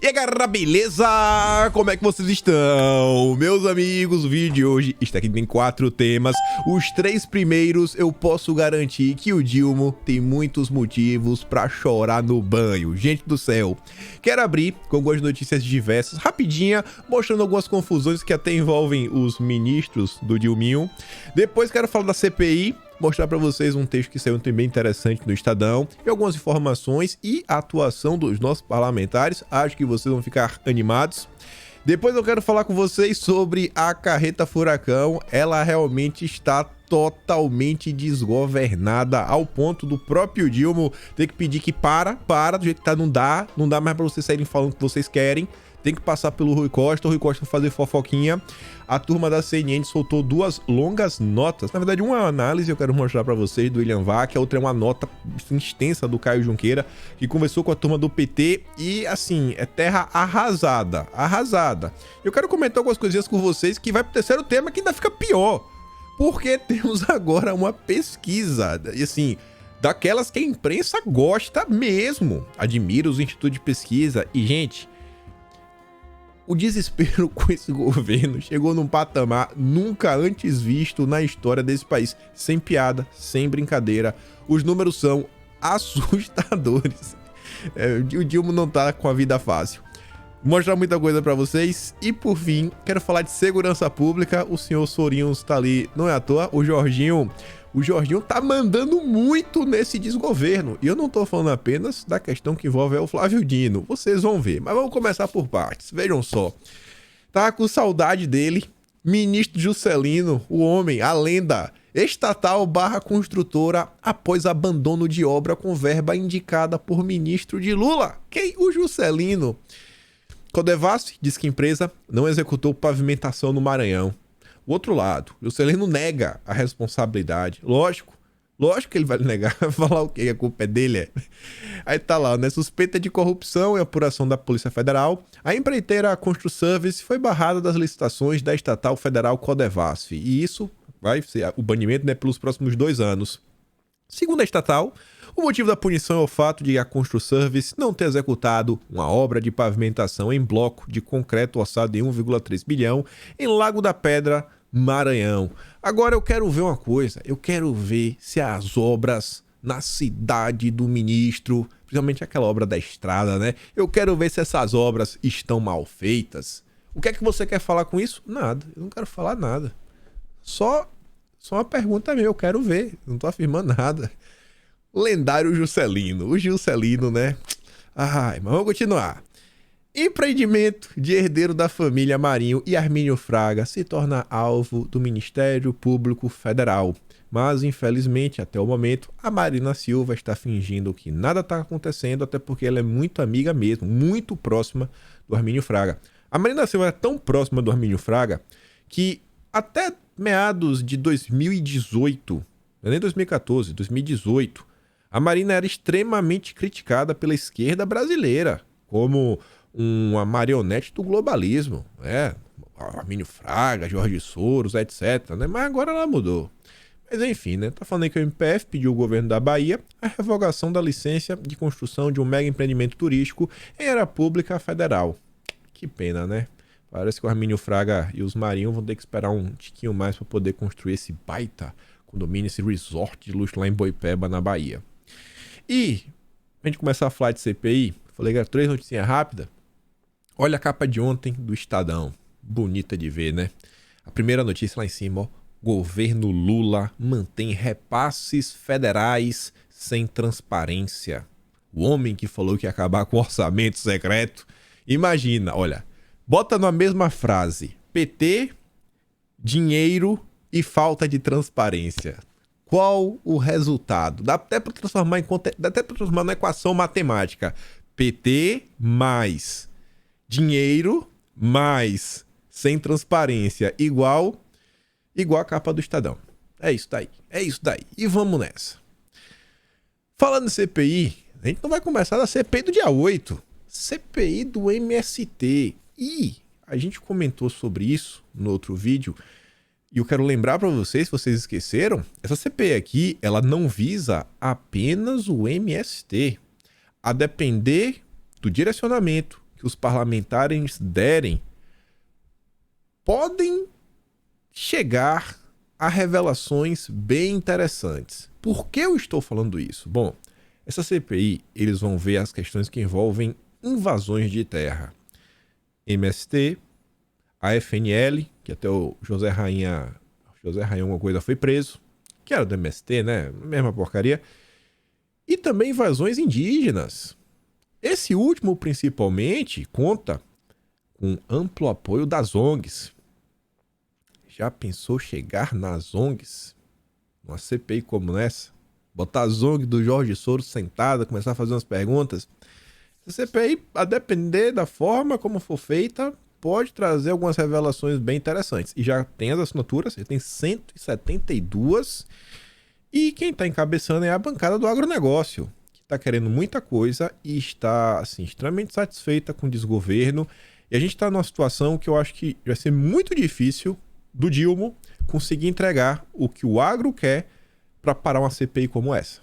aí galera, beleza? Como é que vocês estão? Meus amigos, o vídeo de hoje está aqui, tem 4 temas. Os 3 primeiros eu posso garantir que o Dilma tem muitos motivos pra chorar no banho. Gente do céu, quero abrir com algumas notícias diversas, rapidinha, mostrando algumas confusões que até envolvem os ministros do Dilminho. Depois quero falar da CPI, mostrar para vocês um texto que saiu bem interessante no Estadão e algumas informações e a atuação dos nossos parlamentares. Acho que vocês vão ficar animados. Depois eu quero falar com vocês sobre a carreta furacão. Ela realmente está totalmente desgovernada ao ponto do próprio Dilma ter que pedir que para do jeito que tá, não dá mais para vocês saírem falando o que vocês querem. Tem que passar pelo Rui Costa, o Rui Costa fazer fofoquinha. A turma da CNN soltou 2 longas notas. Na verdade, uma é uma análise, eu quero mostrar pra vocês, do William Vac. A outra é uma nota extensa do Caio Junqueira, que conversou com a turma do PT. E, assim, é terra arrasada. Arrasada. Eu quero comentar algumas coisinhas com vocês, que vai pro terceiro tema, que ainda fica pior. Porque temos agora uma pesquisa, e assim, daquelas que a imprensa gosta mesmo. Admira os institutos de pesquisa. E, gente, o desespero com esse governo chegou num patamar nunca antes visto na história desse país. Sem piada, sem brincadeira. Os números são assustadores. O Dilma não tá com a vida fácil. Vou mostrar muita coisa pra vocês. E por fim, quero falar de segurança pública. O senhor Sorinhos tá ali, não é à toa. O Jorginho tá mandando muito nesse desgoverno. E eu não tô falando apenas da questão que envolve o Flávio Dino. Vocês vão ver. Mas vamos começar por partes. Vejam só. Tá com saudade dele. Ministro Juscelino, o homem, a lenda. Estatal / construtora após abandono de obra com verba indicada por ministro de Lula. Quem? O Juscelino. Codevasf diz que a empresa não executou pavimentação no Maranhão. O outro lado, o Juscelino nega a responsabilidade. Lógico que ele vai negar, vai falar o quê? A culpa é dele, Aí tá lá, né? Suspeita de corrupção e apuração da Polícia Federal. A empreiteira ConstruService foi barrada das licitações da estatal federal Codevasf. E isso vai ser o banimento, né, pelos próximos 2 anos. Segundo a estatal, o motivo da punição é o fato de a ConstruService não ter executado uma obra de pavimentação em bloco de concreto orçado em 1,3 bilhão em Lago da Pedra, Maranhão. Agora eu quero ver uma coisa, eu quero ver se as obras na cidade do ministro, principalmente aquela obra da estrada, né? Eu quero ver se essas obras estão mal feitas. O que é que você quer falar com isso? Nada, eu não quero falar nada. Só uma pergunta minha, eu quero ver, não tô afirmando nada. Lendário Juscelino, o Juscelino, né? Ai, mas vamos continuar. Empreendimento de herdeiro da família Marinho e Armínio Fraga se torna alvo do Ministério Público Federal. Mas, infelizmente, até o momento, a Marina Silva está fingindo que nada está acontecendo, até porque ela é muito amiga mesmo, muito próxima do Armínio Fraga. A Marina Silva é tão próxima do Armínio Fraga que até meados de 2018, não é nem 2014, 2018, a Marina era extremamente criticada pela esquerda brasileira como uma marionete do globalismo, Armínio Fraga, Jorge Soros, etc, né? Mas agora ela mudou. Mas enfim, né? Tá falando aí que o MPF pediu ao governo da Bahia a revogação da licença de construção de um mega empreendimento turístico em área pública federal. Que pena, né? Parece que o Armínio Fraga e os Marinho vão ter que esperar um tiquinho mais para poder construir esse baita condomínio, esse resort de luxo lá em Boipeba, na Bahia. E, pra gente começar a falar de CPI, falei que era 3 notícias rápidas. Olha a capa de ontem do Estadão. Bonita de ver, né? A primeira notícia lá em cima, ó. Governo Lula mantém repasses federais sem transparência. O homem que falou que ia acabar com o orçamento secreto. Imagina, olha, bota na mesma frase: PT, dinheiro e falta de transparência. Qual o resultado? Dá até para transformar numa equação matemática. PT mais dinheiro mais sem transparência igual a capa do Estadão. É isso daí. E vamos nessa. Falando em CPI, a gente não vai começar da CPI do dia 8. CPI do MST. E a gente comentou sobre isso no outro vídeo. E eu quero lembrar para vocês, se vocês esqueceram, essa CPI aqui, ela não visa apenas o MST. A depender do direcionamento que os parlamentares derem podem chegar a revelações bem interessantes. Por que eu estou falando isso? Bom, essa CPI, eles vão ver as questões que envolvem invasões de terra. MST, a FNL, que até o José Rainha alguma coisa foi preso, que era do MST, né? Mesma porcaria. E também invasões indígenas. Esse último, principalmente, conta com amplo apoio das ONGs. Já pensou chegar nas ONGs? Uma CPI como essa? Botar as ONGs do Jorge Soros sentada, começar a fazer umas perguntas? Essa CPI, a depender da forma como for feita, pode trazer algumas revelações bem interessantes. E já tem as assinaturas, tem 172. E quem está encabeçando é a bancada do agronegócio, que está querendo muita coisa e está assim, extremamente satisfeita com o desgoverno. E a gente está numa situação que eu acho que vai ser muito difícil do Dilma conseguir entregar o que o agro quer para parar uma CPI como essa.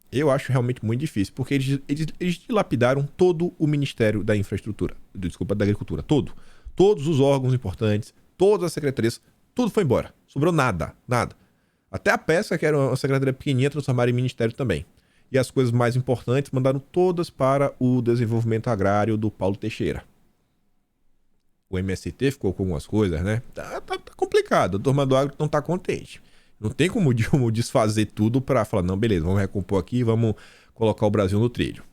Eu acho realmente muito difícil, porque eles dilapidaram todo o Ministério da Infraestrutura, da Agricultura, todo. Todos os órgãos importantes, todas as secretarias, tudo foi embora. Sobrou nada. Até a pesca, que era uma secretaria pequenininha, transformaram em ministério também. E as coisas mais importantes mandaram todas para o desenvolvimento agrário do Paulo Teixeira. O MST ficou com algumas coisas, né? Tá complicado. A turma do agro não tá contente. Não tem como desfazer tudo para falar, não, beleza, vamos recompor aqui, vamos colocar o Brasil no trilho.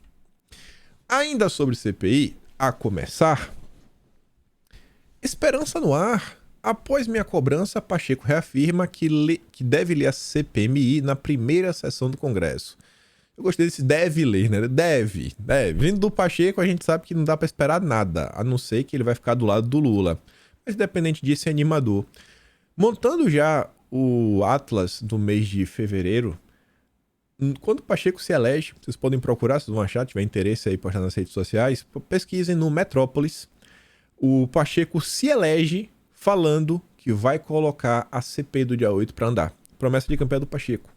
Ainda sobre CPI, a começar, esperança no ar. Após minha cobrança, Pacheco reafirma que deve ler a CPMI na primeira sessão do Congresso. Eu gostei desse deve ler, né? Deve. Vindo do Pacheco, a gente sabe que não dá para esperar nada, a não ser que ele vai ficar do lado do Lula. Mas independente disso, é animador. Montando já o Atlas do mês de fevereiro, quando o Pacheco se elege, vocês podem procurar, vocês vão achar, se tiver interesse aí, postar nas redes sociais, pesquisem no Metrópolis. O Pacheco se elege falando que vai colocar a CPI do dia 8 para andar. Promessa de campanha do Pacheco.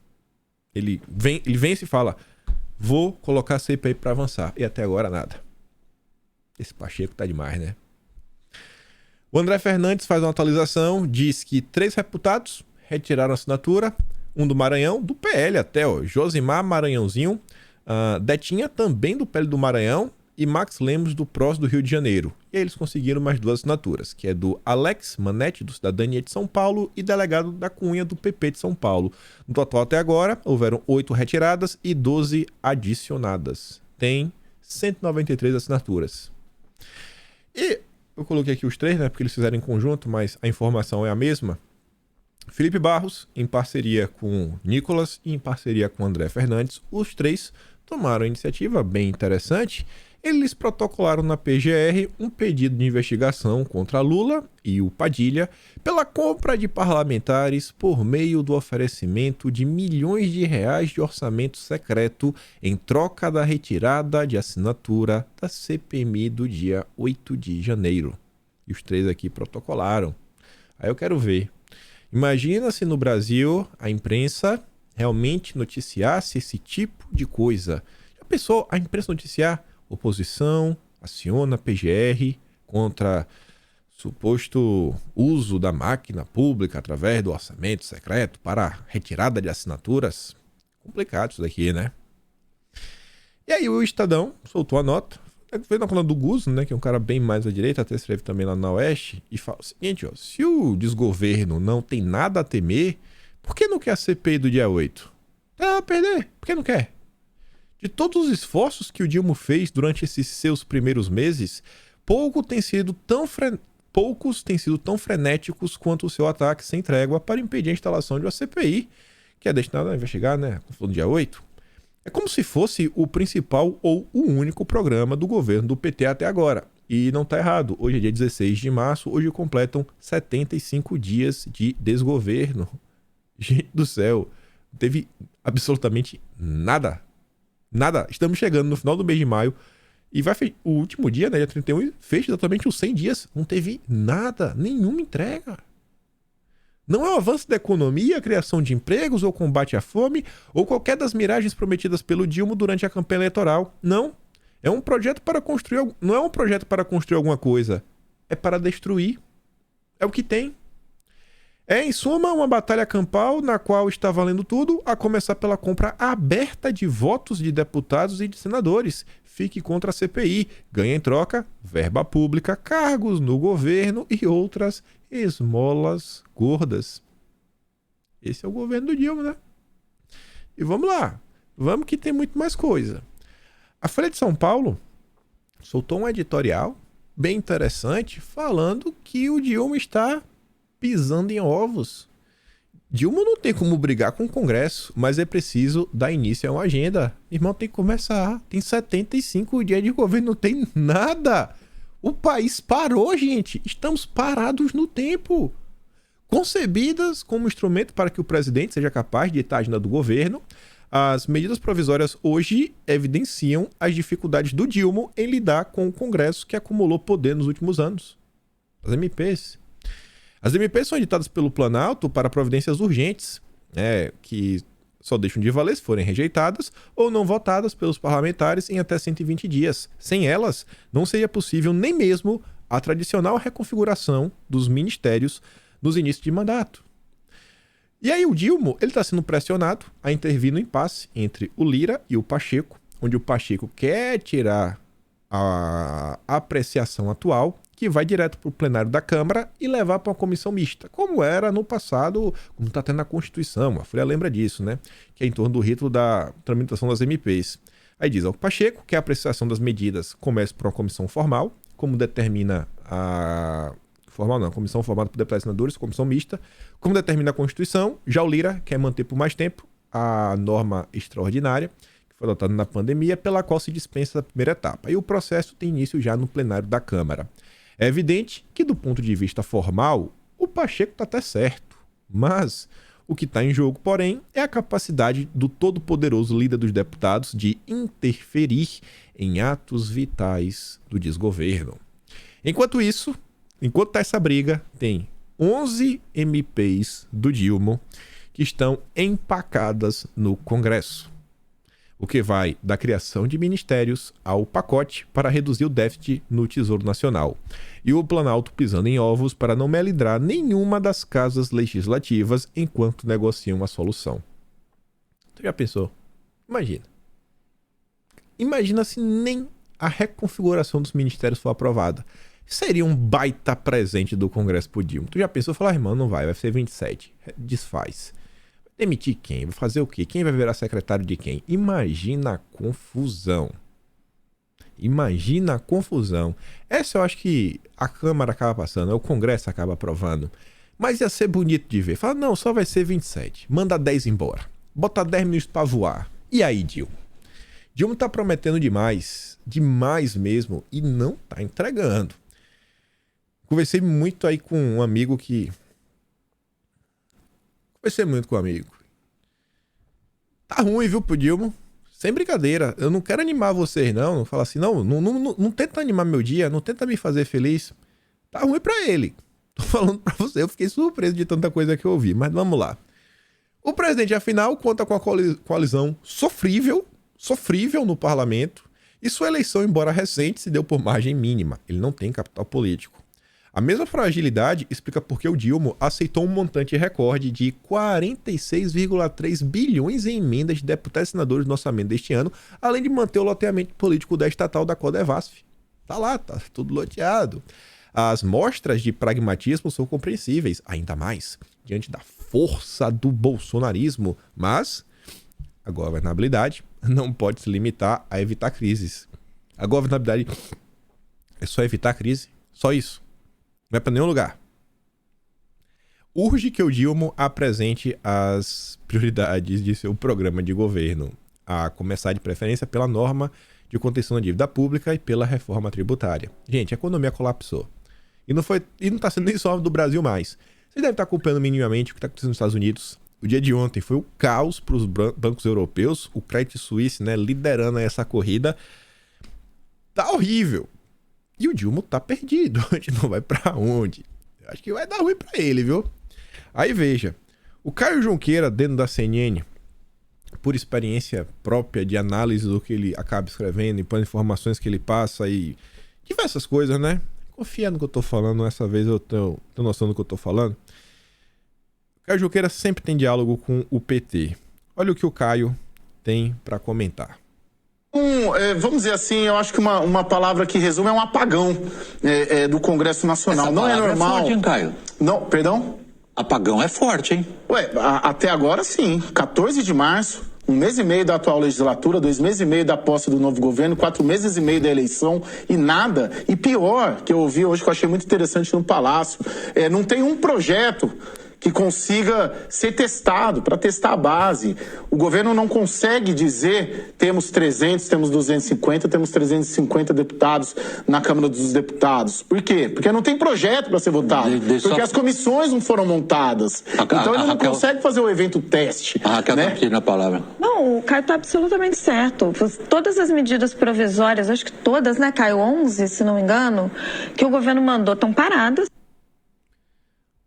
Ele vence e fala, vou colocar a CPI para avançar. E até agora nada. Esse Pacheco tá demais, né? O André Fernandes faz uma atualização, diz que 3 deputados retiraram a assinatura, um do Maranhão, do PL até, ó, Josimar Maranhãozinho, Detinha também do PL do Maranhão e Max Lemos do PROS do Rio de Janeiro. E aí eles conseguiram mais 2 assinaturas, que é do Alex Manete, do Cidadania de São Paulo, e delegado da Cunha, do PP de São Paulo. No total até agora, houveram 8 retiradas e 12 adicionadas. Tem 193 assinaturas. E eu coloquei aqui os 3, né, porque eles fizeram em conjunto, mas a informação é a mesma. Felipe Barros, em parceria com Nicolas e em parceria com André Fernandes, os 3 tomaram a iniciativa bem interessante. Eles protocolaram na PGR um pedido de investigação contra Lula e o Padilha pela compra de parlamentares por meio do oferecimento de milhões de reais de orçamento secreto em troca da retirada de assinatura da CPMI do dia 8 de janeiro. E os 3 aqui protocolaram. Aí eu quero ver. Imagina se no Brasil a imprensa realmente noticiasse esse tipo de coisa. Já pensou a imprensa noticiar? Oposição aciona a PGR contra suposto uso da máquina pública através do orçamento secreto para retirada de assinaturas? Complicado isso daqui, né? E aí o Estadão soltou a nota, veio na coluna do Guzo, né, que é um cara bem mais à direita, até escreve também lá na Oeste, e fala o seguinte, ó, se o desgoverno não tem nada a temer, por que não quer a CPI do dia 8? Ah, perder, por que não quer? De todos os esforços que o Dilma fez durante esses seus primeiros meses, poucos têm sido tão frenéticos quanto o seu ataque sem trégua para impedir a instalação de uma CPI, que é destinada a investigar, né, no dia 8. É como se fosse o principal ou o único programa do governo do PT até agora. E não está errado. Hoje é dia 16 de março, hoje completam 75 dias de desgoverno. Gente do céu, não teve absolutamente nada. Nada. Estamos chegando no final do mês de maio e o último dia, né, dia 31, fez exatamente os 100 dias. Não teve nada, nenhuma entrega. Não é o avanço da economia, a criação de empregos ou combate à fome ou qualquer das miragens prometidas pelo Dilma durante a campanha eleitoral. Não. É um projeto para construir... Não é um projeto para construir alguma coisa. É para destruir. É o que tem. É, em suma, uma batalha campal na qual está valendo tudo, a começar pela compra aberta de votos de deputados e de senadores. Fique contra a CPI. Ganha em troca verba pública, cargos no governo e outras esmolas gordas. Esse é o governo do Dilma, né? E vamos lá. Vamos que tem muito mais coisa. A Folha de São Paulo soltou um editorial bem interessante falando que o Dilma está pisando em ovos. Dilma não tem como brigar com o Congresso, mas é preciso dar início a uma agenda. Irmão, tem que começar. Tem 75 dias de governo, não tem nada. O país parou, gente. Estamos parados no tempo. Concebidas como instrumento para que o presidente seja capaz de ditar a agenda do governo, as medidas provisórias hoje evidenciam as dificuldades do Dilma em lidar com o Congresso que acumulou poder nos últimos anos. As MPs. As MPs são editadas pelo Planalto para providências urgentes, que só deixam de valer se forem rejeitadas ou não votadas pelos parlamentares em até 120 dias. Sem elas, não seria possível nem mesmo a tradicional reconfiguração dos ministérios nos inícios de mandato. E aí o Dilma está sendo pressionado a intervir no impasse entre o Lira e o Pacheco, onde o Pacheco quer tirar a apreciação atual, que vai direto para o plenário da Câmara e levar para uma comissão mista, como era no passado, como está tendo na Constituição. A Folha lembra disso, né? Que é em torno do rito da tramitação das MPs. Aí diz ao Pacheco que a apreciação das medidas começa por uma comissão formal, como determina a... Formal não, comissão formada por deputados e senadores, comissão mista, como determina a Constituição. Já o Lira quer manter por mais tempo a norma extraordinária, que foi adotada na pandemia, pela qual se dispensa a primeira etapa. E o processo tem início já no plenário da Câmara. É evidente que, do ponto de vista formal, o Pacheco está até certo. Mas o que está em jogo, porém, é a capacidade do todo-poderoso líder dos deputados de interferir em atos vitais do desgoverno. Enquanto isso, enquanto está essa briga, tem 11 MPs do Dilma que estão empacadas no Congresso. O que vai da criação de ministérios ao pacote para reduzir o déficit no Tesouro Nacional. E o Planalto pisando em ovos para não melindrar nenhuma das casas legislativas enquanto negociam a solução. Tu já pensou? Imagina. Imagina se nem a reconfiguração dos ministérios for aprovada. Seria um baita presente do Congresso pro Dilma. Tu já pensou? Falar, irmão, não vai ser 27. Desfaz. Demitir quem? Vai fazer o quê? Quem vai virar secretário de quem? Imagina a confusão. Imagina a confusão. Essa eu acho que a Câmara acaba passando, o Congresso acaba aprovando. Mas ia ser bonito de ver. Fala, não, só vai ser 27. Manda 10 embora. Bota 10 ministros pra voar. E aí, Dilma? Dilma tá prometendo demais. Demais mesmo. E não tá entregando. Conversei muito aí com um amigo que... Tá ruim, viu, pro Dilma? Sem brincadeira. Eu não quero animar vocês, não. Não fala assim, não tenta animar meu dia, não tenta me fazer feliz. Tá ruim pra ele. Tô falando pra você, eu fiquei surpreso de tanta coisa que eu ouvi. Mas vamos lá. O presidente, afinal, conta com a coalizão sofrível no parlamento. E sua eleição, embora recente, se deu por margem mínima. Ele não tem capital político. A mesma fragilidade explica por que o Dilma aceitou um montante recorde de 46,3 bilhões em emendas de deputados e senadores no orçamento deste ano, além de manter o loteamento político da estatal da Codevasf. Tá lá, tá tudo loteado. As mostras de pragmatismo são compreensíveis, ainda mais diante da força do bolsonarismo, mas a governabilidade não pode se limitar a evitar crises. A governabilidade é só evitar crise, só isso. Não é para nenhum lugar. Urge que o Dilma apresente as prioridades de seu programa de governo, a começar de preferência pela norma de contenção da dívida pública e pela reforma tributária. Gente, a economia colapsou. E não está sendo nem só do Brasil mais. Você deve estar acompanhando minimamente o que está acontecendo nos Estados Unidos. O dia de ontem foi um caos para os bancos europeus, o Credit Suisse, né, liderando essa corrida. Tá horrível. E o Dilma tá perdido. A gente não vai pra onde. Eu acho que vai dar ruim pra ele, viu? Aí veja. O Caio Junqueira, dentro da CNN, por experiência própria de análise do que ele acaba escrevendo e por informações que ele passa e diversas coisas, né? Confia no que eu tô falando, essa vez eu tenho noção do que eu tô falando. Caio Junqueira sempre tem diálogo com o PT. Olha o que o Caio tem para comentar. Vamos dizer assim, eu acho que uma palavra que resume é um apagão do Congresso Nacional. Essa não é normal. É forte, hein, Caio? Não, perdão? Apagão é forte, hein? Até agora sim. 14 de março, 1 mês e meio da atual legislatura, 2 meses e meio da posse do novo governo, 4 meses e meio da eleição e nada. E pior, que eu ouvi hoje, que eu achei muito interessante no Palácio, não tem um projeto que consiga ser testado, para testar a base. O governo não consegue dizer temos 300, temos 250, temos 350 deputados na Câmara dos Deputados. Por quê? Porque não tem projeto para ser votado. Porque as comissões não foram montadas. Então ele não consegue fazer o evento teste. A Raquel está pedindo a palavra. Não, o Caio está absolutamente certo. Todas as medidas provisórias, acho que todas, né, Caio? 11, se não me engano, que o governo mandou estão paradas.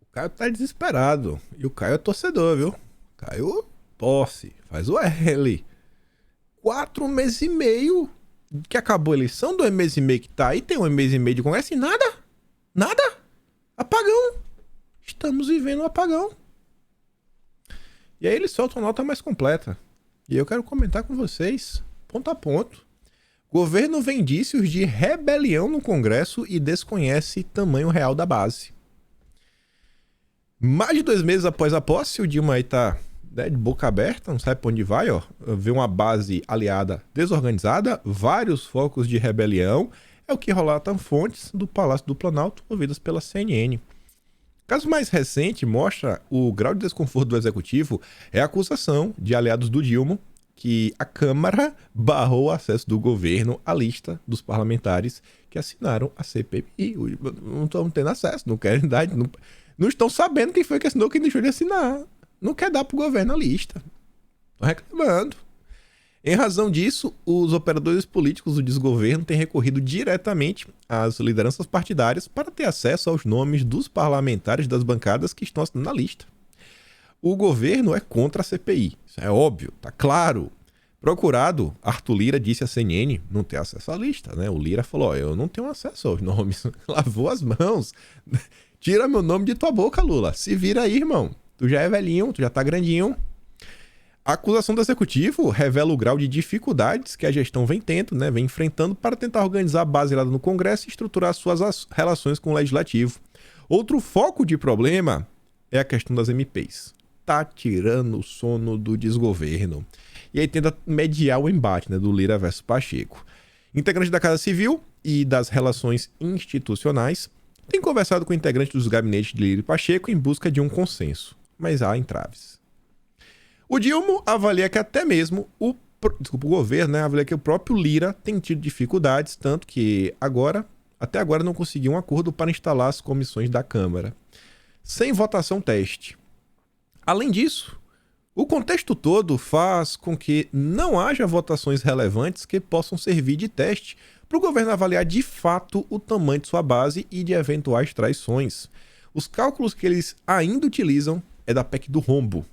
O Caio tá desesperado. E o Caio é torcedor, viu? Caio torce, faz o L. 4 meses e meio que acabou a eleição, 2 meses e meio que tá aí, tem 1 mês e meio de congresso e nada. Nada. Apagão. Estamos vivendo um apagão. E aí ele solta uma nota mais completa. E eu quero comentar com vocês, ponto a ponto. Governo vê indícios de rebelião no Congresso e desconhece tamanho real da base. Mais de 2 meses após a posse, o Dilma aí tá de boca aberta, não sabe pra onde vai, ó. Vê uma base aliada desorganizada, vários focos de rebelião. É o que relatam fontes do Palácio do Planalto, ouvidas pela CNN. O caso mais recente mostra o grau de desconforto do Executivo é a acusação de aliados do Dilma que a Câmara barrou o acesso do governo à lista dos parlamentares que assinaram a CPI. Não estão tendo acesso, não querem dar... Não estão sabendo quem foi que assinou, quem deixou de assinar. Não quer dar pro governo a lista. Estão reclamando. Em razão disso, os operadores políticos do desgoverno têm recorrido diretamente às lideranças partidárias para ter acesso aos nomes dos parlamentares das bancadas que estão assinando a lista. O governo é contra a CPI. Isso é óbvio, tá claro. Procurado, Arthur Lira disse à CNN não ter acesso à lista, né? O Lira falou, eu não tenho acesso aos nomes. Lavou as mãos. Tira meu nome de tua boca, Lula. Se vira aí, irmão. Tu já é velhinho, tu já tá grandinho. A acusação do Executivo revela o grau de dificuldades que a gestão vem tendo, né? Vem enfrentando para tentar organizar a base lá no Congresso e estruturar suas relações com o Legislativo. Outro foco de problema é a questão das MPs. Tá tirando o sono do desgoverno. E aí tenta mediar o embate, né? Do Lira versus Pacheco. Integrantes da Casa Civil e das relações institucionais tem conversado com integrantes dos gabinetes de Lira e Pacheco em busca de um consenso, mas há entraves. O Dilma avalia que até mesmo o governo, né, avalia que o próprio Lira tem tido dificuldades, tanto que até agora não conseguiu um acordo para instalar as comissões da Câmara, sem votação teste. Além disso, o contexto todo faz com que não haja votações relevantes que possam servir de teste para o governo avaliar de fato o tamanho de sua base e de eventuais traições. Os cálculos que eles ainda utilizam é da PEC do rombo.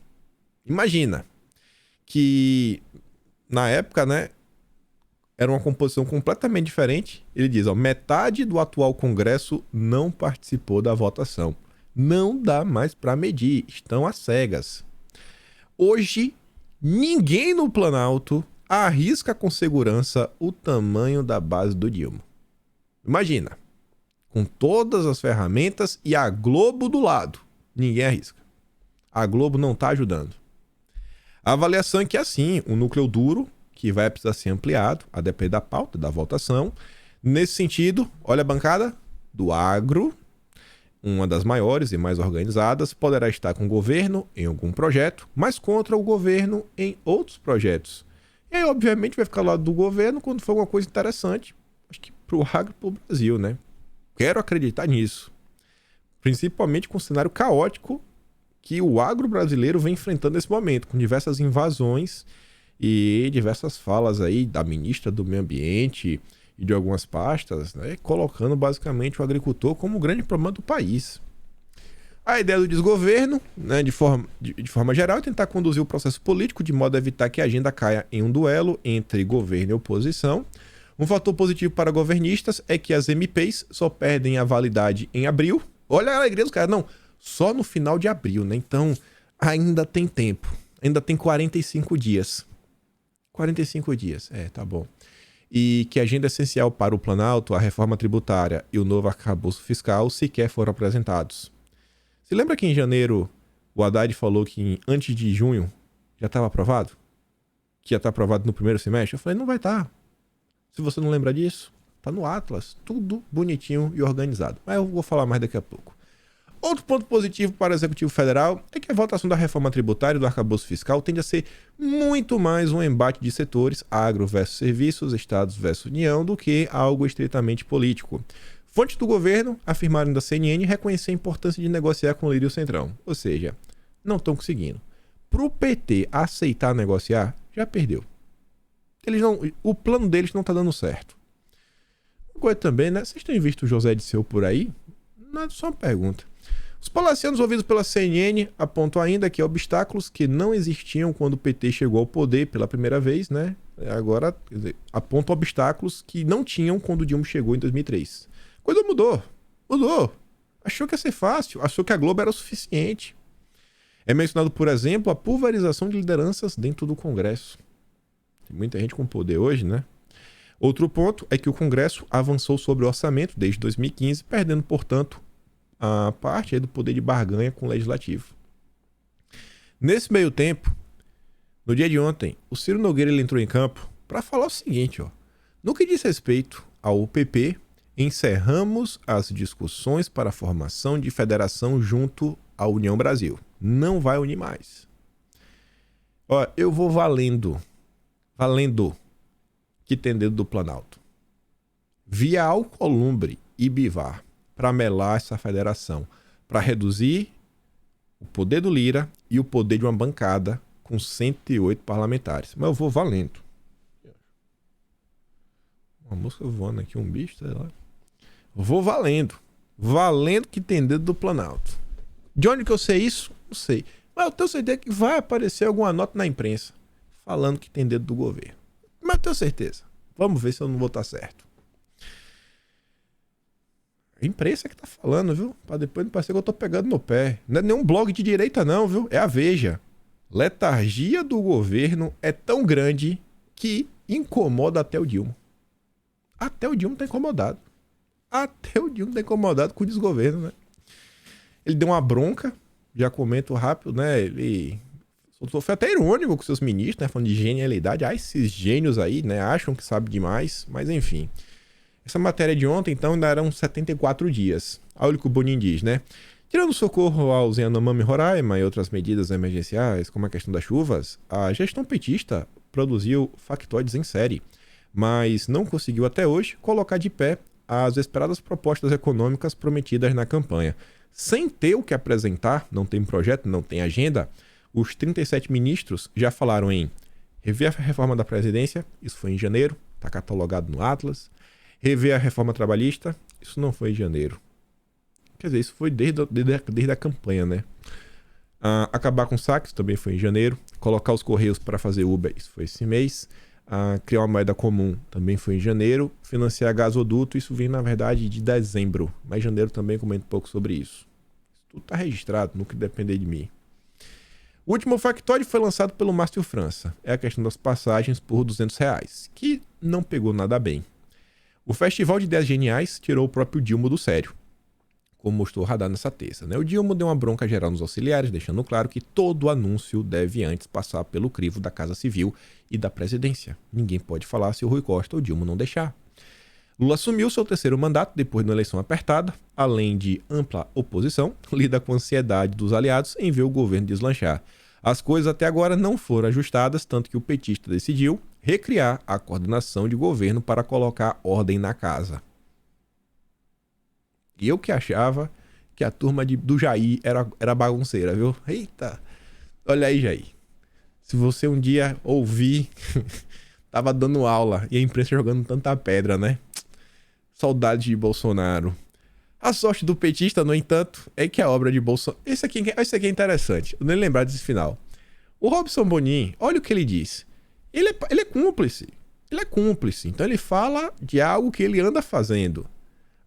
Imagina que na época, né, era uma composição completamente diferente. Ele diz, ó, metade do atual Congresso não participou da votação. Não dá mais para medir, estão às cegas. Hoje, ninguém no Planalto arrisca com segurança o tamanho da base do Dilma. Imagina, com todas as ferramentas e a Globo do lado, ninguém arrisca. A Globo não está ajudando. A avaliação é que assim, o núcleo duro, que vai precisar ser ampliado, a depender da pauta, da votação. Nesse sentido, olha a bancada do agro, uma das maiores e mais organizadas, poderá estar com o governo em algum projeto, mas contra o governo em outros projetos. E aí, obviamente, vai ficar ao lado do governo quando for alguma coisa interessante, acho que pro agro e pro Brasil, né? Quero acreditar nisso. Principalmente com o cenário caótico que o agro brasileiro vem enfrentando nesse momento, com diversas invasões e diversas falas aí da ministra do Meio Ambiente e de algumas pastas, né, colocando basicamente o agricultor como o grande problema do país. A ideia do desgoverno, né, de forma geral, é tentar conduzir o processo político de modo a evitar que a agenda caia em um duelo entre governo e oposição. Um fator positivo para governistas é que as MPs só perdem a validade em abril. Olha a alegria dos caras, não, só no final de abril, né? Então, ainda tem tempo. Ainda tem 45 dias. 45 dias, tá bom. E que a agenda essencial para o Planalto, a reforma tributária e o novo arcabouço fiscal sequer foram apresentados. Você lembra que em janeiro o Haddad falou que antes de junho já estava aprovado? Que ia estar aprovado no primeiro semestre? Eu falei, não vai estar. Se você não lembra disso, tá no Atlas, tudo bonitinho e organizado. Mas eu vou falar mais daqui a pouco. Outro ponto positivo para o Executivo Federal é que a votação da reforma tributária e do arcabouço fiscal tende a ser muito mais um embate de setores, agro versus serviços, estados versus União, do que algo estritamente político. Fontes do governo afirmaram da CNN reconhecer a importância de negociar com o líder Centrão. Ou seja, não estão conseguindo. Para o PT aceitar negociar, já perdeu. O plano deles não está dando certo. Uma coisa também, né? Vocês têm visto o José Disseu por aí? Não é só uma pergunta. Os palacianos ouvidos pela CNN apontam ainda que obstáculos que não existiam quando o PT chegou ao poder pela primeira vez, né? Agora, quer dizer, apontam obstáculos que não tinham quando o Dilma chegou em 2003. Coisa mudou. Achou que ia ser fácil, achou que a Globo era o suficiente. É mencionado, por exemplo, a pulverização de lideranças dentro do Congresso. Tem muita gente com poder hoje, né? Outro ponto é que o Congresso avançou sobre o orçamento desde 2015, perdendo, portanto, a parte do poder de barganha com o Legislativo. Nesse meio tempo, no dia de ontem, o Ciro Nogueira ele entrou em campo para falar o seguinte, no que diz respeito ao PP, encerramos as discussões para a formação de federação junto à União Brasil. Não vai unir mais. Eu vou valendo que tem dedo do Planalto. Via Alcolumbre e Bivar para melar essa federação, para reduzir o poder do Lira e o poder de uma bancada com 108 parlamentares. Mas eu vou valendo. Uma mosca voando aqui, um bicho, sei lá. Eu vou valendo. Valendo que tem dedo do Planalto. De onde que eu sei isso? Não sei. Mas eu tenho certeza que vai aparecer alguma nota na imprensa falando que tem dedo do governo. Mas eu tenho certeza. Vamos ver se eu não vou estar certo. A imprensa que tá falando, viu? Pra depois não parecer que eu tô pegando no pé. Não é nenhum blog de direita não, viu? É a Veja. Letargia do governo é tão grande que incomoda até o Dilma. Até o Dilma tá incomodado. Até o Dilma tá incomodado com o desgoverno, né? Ele deu uma bronca, já comento rápido, né? Ele foi até irônico com seus ministros, né? Falando de genialidade. Esses gênios aí, né? Acham que sabem demais, mas enfim. Essa matéria de ontem, então, ainda eram 74 dias. Olha o que o Bonin diz, né? Tirando o socorro aos Yanomami e Roraima e outras medidas emergenciais, como a questão das chuvas, a gestão petista produziu factoides em série, mas não conseguiu até hoje colocar de pé as esperadas propostas econômicas prometidas na campanha. Sem ter o que apresentar, não tem projeto, não tem agenda, os 37 ministros já falaram em rever a reforma da Previdência, isso foi em janeiro, está catalogado no Atlas. Rever a reforma trabalhista, isso não foi em janeiro. Quer dizer, isso foi desde a campanha, né? Acabar com saques, também foi em janeiro. Colocar os Correios para fazer Uber, isso foi esse mês. Criar uma moeda comum, também foi em janeiro. Financiar gasoduto, isso vem, na verdade, de dezembro. Mas em janeiro também comento um pouco sobre isso. Isso tudo está registrado, no que depender de mim. O último factoide foi lançado pelo Márcio França. É a questão das passagens por R$200, que não pegou nada bem. O Festival de Ideias Geniais tirou o próprio Dilma do sério, como mostrou o radar nessa terça, né? O Dilma deu uma bronca geral nos auxiliares, deixando claro que todo anúncio deve antes passar pelo crivo da Casa Civil e da Presidência. Ninguém pode falar se o Rui Costa ou o Dilma não deixar. Lula assumiu seu terceiro mandato depois de uma eleição apertada, além de ampla oposição, lida com a ansiedade dos aliados em ver o governo deslanchar. As coisas até agora não foram ajustadas, tanto que o petista decidiu recriar a coordenação de governo para colocar ordem na casa. E eu que achava que a turma do Jair era bagunceira, viu? Eita! Olha aí, Jair. Se você um dia ouvir, tava dando aula e a imprensa jogando tanta pedra, né? Saudade de Bolsonaro. A sorte do petista, no entanto, é que a obra de Bolsonaro... Esse aqui é interessante, eu nem lembrar desse final. O Robson Bonin, olha o que ele diz. Ele é cúmplice. Ele é cúmplice, então ele fala de algo que ele anda fazendo.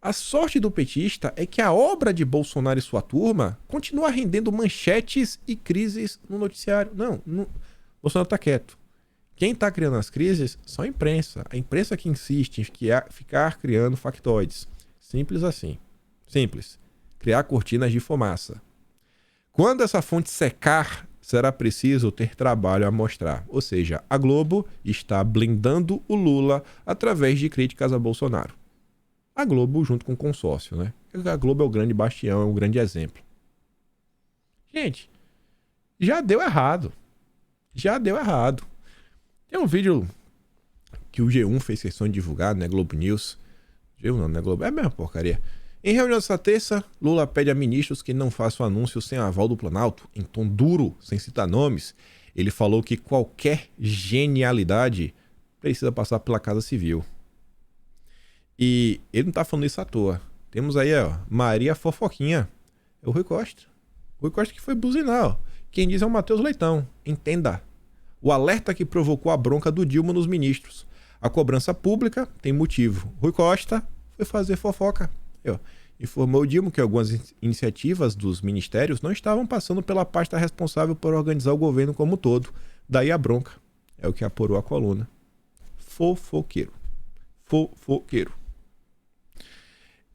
A sorte do petista é que a obra de Bolsonaro e sua turma continua rendendo manchetes e crises no noticiário. Não, Bolsonaro tá quieto. Quem tá criando as crises só a imprensa. A imprensa que insiste em ficar criando factoides. Simples assim. Simples. Criar cortinas de fumaça. Quando essa fonte secar, será preciso ter trabalho a mostrar. Ou seja, a Globo está blindando o Lula através de críticas a Bolsonaro. A Globo junto com o consórcio, né? A Globo é o grande bastião, é o grande exemplo. Gente, já deu errado. Já deu errado. Tem um vídeo que o G1 fez questão de divulgar, né? Globo News. G1 não, né? Globo. É a mesma porcaria. Em reunião dessa terça, Lula pede a ministros que não façam anúncios sem aval do Planalto, em tom duro, sem citar nomes. Ele falou que qualquer genialidade precisa passar pela Casa Civil. E ele não tá falando isso à toa. Temos aí, ó, Maria Fofoquinha. É o Rui Costa. O Rui Costa que foi buzinar, ó. Quem diz é o Matheus Leitão. Entenda. O alerta que provocou a bronca do Dilma nos ministros. A cobrança pública tem motivo. Rui Costa foi fazer fofoca. Informou o Dilma que algumas iniciativas dos ministérios não estavam passando pela pasta responsável por organizar o governo como um todo. Daí a bronca. É o que apurou a coluna. Fofoqueiro. Fofoqueiro.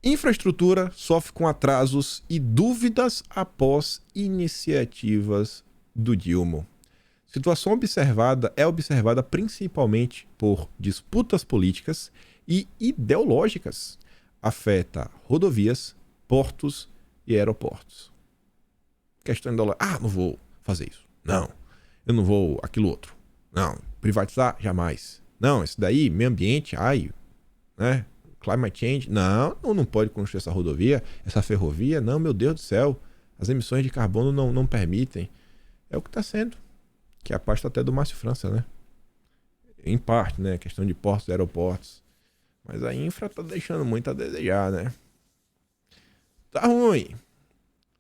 Infraestrutura sofre com atrasos e dúvidas após iniciativas do Dilma. Situação observada principalmente por disputas políticas e ideológicas. Afeta rodovias, portos e aeroportos. Questão de dólar. Não vou fazer isso. Não. Eu não vou aquilo outro. Não. Privatizar? Jamais. Não, esse daí, meio ambiente, né? Climate change? Não pode construir essa rodovia, essa ferrovia. Não, meu Deus do céu. As emissões de carbono não permitem. É o que está sendo. Que é a pasta até do Márcio França, né? Em parte, né? Questão de portos e aeroportos. Mas a infra tá deixando muito a desejar, né? Tá ruim.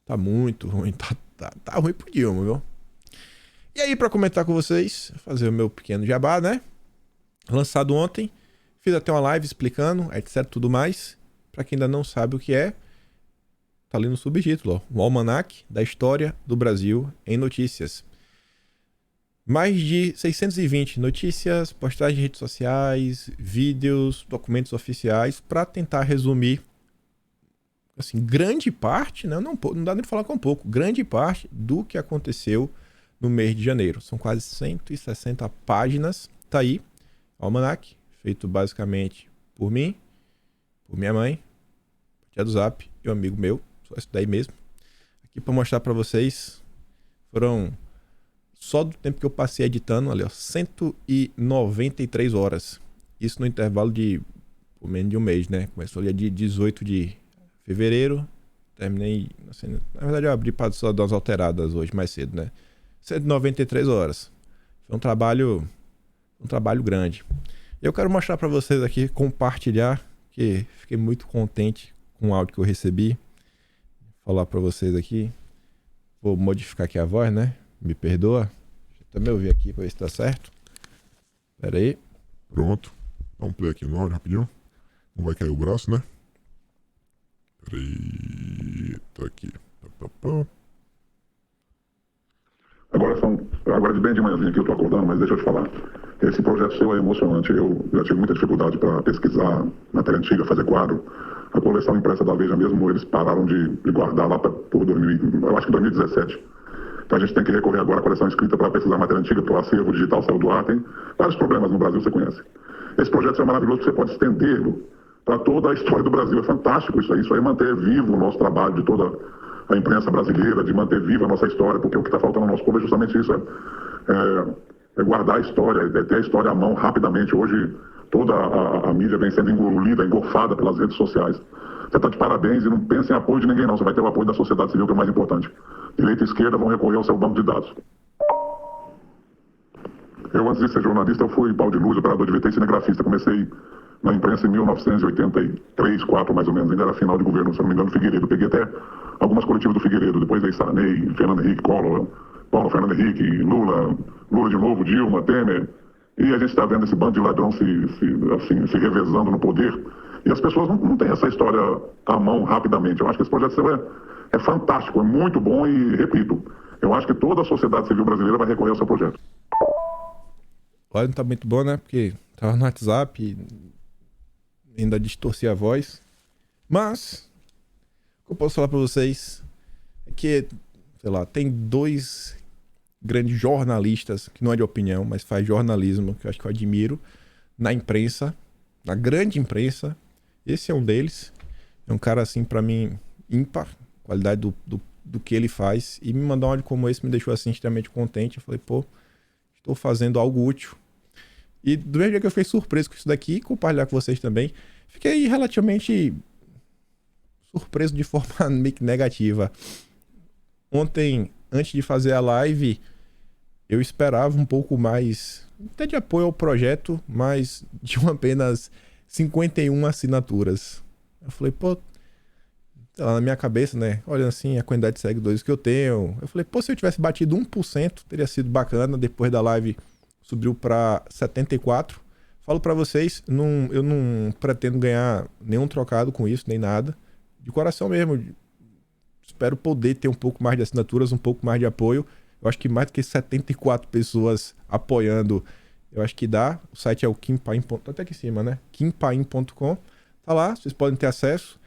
Tá muito ruim. Tá ruim pro Dilma, viu? E aí, pra comentar com vocês, fazer o meu pequeno jabá, né? Lançado ontem. Fiz até uma live explicando, etc, tudo mais. Pra quem ainda não sabe o que é, tá ali no subtítulo, ó. O Almanac da História do Brasil em Notícias. Mais de 620 notícias, postagens de redes sociais, vídeos, documentos oficiais, para tentar resumir, assim, grande parte, né? Não dá nem para falar com um pouco, grande parte do que aconteceu no mês de janeiro. São quase 160 páginas, tá aí, Almanac, feito basicamente por mim, por minha mãe, tia do Zap e um amigo meu, só isso daí mesmo. Aqui para mostrar para vocês, foram... Só do tempo que eu passei editando, ali, ó, 193 horas. Isso no intervalo de por menos de um mês, né? Começou ali dia 18 de fevereiro. Terminei, assim, na verdade eu abri para só dar umas alteradas hoje mais cedo, né? 193 horas. Foi um trabalho grande. Eu quero mostrar para vocês aqui, compartilhar, que fiquei muito contente com o áudio que eu recebi. Vou falar para vocês aqui. Vou modificar aqui a voz, né? Me perdoa. Deixa eu também ouvir aqui pra ver se tá certo. Pera aí. Pronto. Dá um play aqui no áudio rapidinho. Não vai cair o braço, né? Pera aí. Tá aqui. Agora de bem de manhãzinha que eu tô acordando, mas deixa eu te falar. Esse projeto seu é emocionante. Eu já tive muita dificuldade para pesquisar matéria antiga, fazer quadro. A coleção impressa da Veja mesmo, eles pararam de guardar lá por 2017. Então a gente tem que recorrer agora à coleção escrita para pesquisar matéria antiga, porque o acervo digital saiu do ar. Tem vários problemas no Brasil, você conhece. Esse projeto é maravilhoso, porque você pode estendê-lo para toda a história do Brasil. É fantástico isso aí. Isso aí manter vivo o nosso trabalho de toda a imprensa brasileira, de manter viva a nossa história, porque o que está faltando ao nosso povo é justamente isso. É guardar a história, é ter a história à mão rapidamente. Hoje toda a mídia vem sendo engolida, engolfada pelas redes sociais. Você está de parabéns e não pensa em apoio de ninguém não. Você vai ter o apoio da sociedade civil, que é o mais importante. Direita e esquerda vão recorrer ao seu banco de dados. Eu, antes de ser jornalista, eu fui pau de luz, operador de VT e cinegrafista. Comecei na imprensa em 1983, 4 mais ou menos, ainda era final de governo, se não me engano, do Figueiredo. Peguei até algumas coletivas do Figueiredo, depois aí Sarney, Fernando Henrique, Collor, Fernando Henrique, Lula de novo, Dilma, Temer. E a gente está vendo esse bando de ladrão se revezando no poder. E as pessoas não têm essa história à mão rapidamente. Eu acho que esse projeto seu é fantástico, é muito bom e, repito, eu acho que toda a sociedade civil brasileira vai recorrer ao seu projeto. Olha, não tá muito bom, né? Porque tava no WhatsApp, ainda distorcia a voz. Mas, o que eu posso falar pra vocês é que, sei lá, tem 2 grandes jornalistas, que não é de opinião, mas faz jornalismo, que eu acho que eu admiro, na imprensa, na grande imprensa. Esse é um deles. É um cara, assim, pra mim, ímpar, qualidade do que ele faz. E me mandar um áudio como esse me deixou, assim, extremamente contente. Eu falei, pô, estou fazendo algo útil. E do mesmo jeito que eu fiquei surpreso com isso daqui, compartilhar com vocês também, fiquei relativamente surpreso de forma meio que negativa. Ontem, antes de fazer a live, eu esperava um pouco mais, até de apoio ao projeto, mas de apenas 51 assinaturas. Eu falei, pô, sei lá, na minha cabeça, né, olhando assim a quantidade de seguidores que eu tenho, eu falei, pô, se eu tivesse batido 1%, teria sido bacana. Depois da live subiu para 74. Falo para vocês, eu não pretendo ganhar nenhum trocado com isso, nem nada. De coração mesmo, espero poder ter um pouco mais de assinaturas, um pouco mais de apoio. Eu acho que mais do que 74 pessoas apoiando, eu acho que dá. O site é o Kimpaim, tá até aqui em cima, né? Kimpaim.com. Tá lá, vocês podem ter acesso.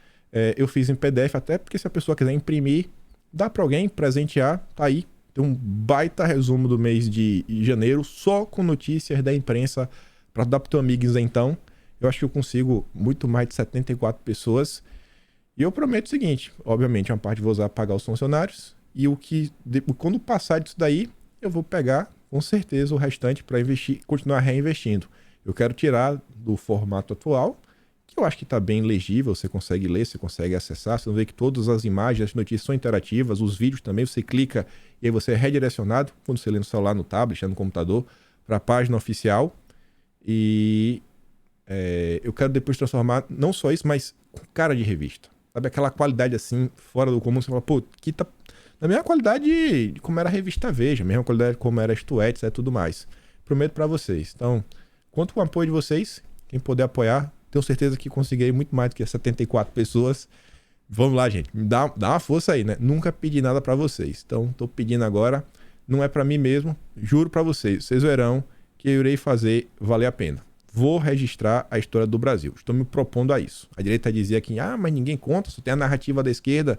Eu fiz em PDF até, porque se a pessoa quiser imprimir, dá para alguém presentear, tá aí. Tem um baita resumo do mês de janeiro, só com notícias da imprensa, para dar pro teu amigo então. Eu acho que eu consigo muito mais de 74 pessoas. E eu prometo o seguinte, obviamente, uma parte eu vou usar para pagar os funcionários, e quando passar disso daí, eu vou pegar, com certeza, o restante para investir, continuar reinvestindo. Eu quero tirar do formato atual, que eu acho que está bem legível, você consegue ler, você consegue acessar, você vê que todas as imagens, as notícias são interativas, os vídeos também, você clica e aí você é redirecionado, quando você lê no celular, no tablet, no computador, para a página oficial. E eu quero depois transformar, não só isso, mas com cara de revista. Sabe, aquela qualidade assim, fora do comum, você fala, pô, aqui tá na mesma qualidade de como era a revista Veja, mesma qualidade como era a Stuets e tudo mais. Prometo para vocês. Então, conto com o apoio de vocês, quem puder apoiar, tenho certeza que conseguirei muito mais do que 74 pessoas. Vamos lá, gente. Dá uma força aí, né? Nunca pedi nada para vocês. Então, tô pedindo agora. Não é para mim mesmo. Juro para vocês. Vocês verão que eu irei fazer valer a pena. Vou registrar a história do Brasil. Estou me propondo a isso. A direita dizia que, mas ninguém conta, só tem a narrativa da esquerda.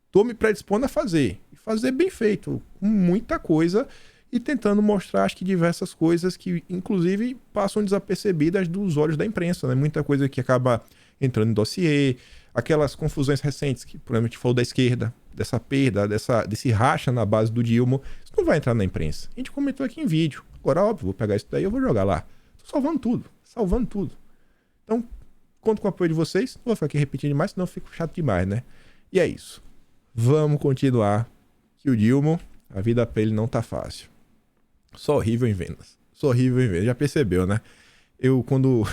Estou me predispondo a fazer. E fazer bem feito. Com muita coisa. E tentando mostrar, acho que, diversas coisas que, inclusive, passam desapercebidas dos olhos da imprensa, né? Muita coisa que acaba entrando em dossiê, aquelas confusões recentes, que provavelmente falou da esquerda, dessa perda, desse racha na base do Dilma, isso não vai entrar na imprensa. A gente comentou aqui em vídeo. Agora, óbvio, vou pegar isso daí e eu vou jogar lá. Tô salvando tudo. Então, conto com o apoio de vocês. Não vou ficar aqui repetindo demais, senão eu fico chato demais, né? E é isso. Vamos continuar. Que o Dilma, a vida pra ele não tá fácil. Sou horrível em vendas. Já percebeu, né? Quando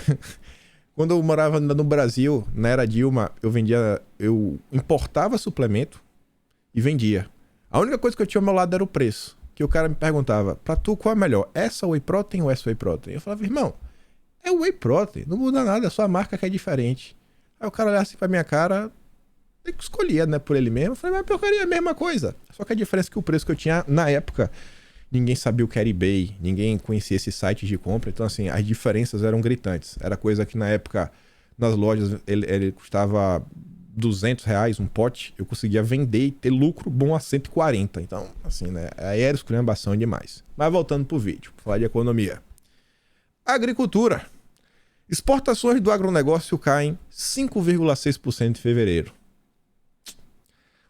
eu morava no Brasil, na era Dilma, eu importava suplemento e vendia. A única coisa que eu tinha ao meu lado era o preço. Que o cara me perguntava, pra tu qual é melhor? Essa Whey Protein ou essa Whey Protein? Eu falava, irmão, é Whey Protein, não muda nada, é só a marca que é diferente. Aí o cara olhava assim pra minha cara, eu escolhia, né, por ele mesmo. Eu falei, mas eu queria a mesma coisa. Só que a diferença é que o preço que eu tinha na época, ninguém sabia o que era eBay, ninguém conhecia esses sites de compra, então assim, as diferenças eram gritantes. Era coisa que na época, nas lojas, ele custava R$200 um pote, eu conseguia vender e ter lucro bom a 140. Então, assim, né, aí era esculhambação demais. Mas voltando pro vídeo, falar de economia. Agricultura. Exportações do agronegócio caem 5,6% em fevereiro.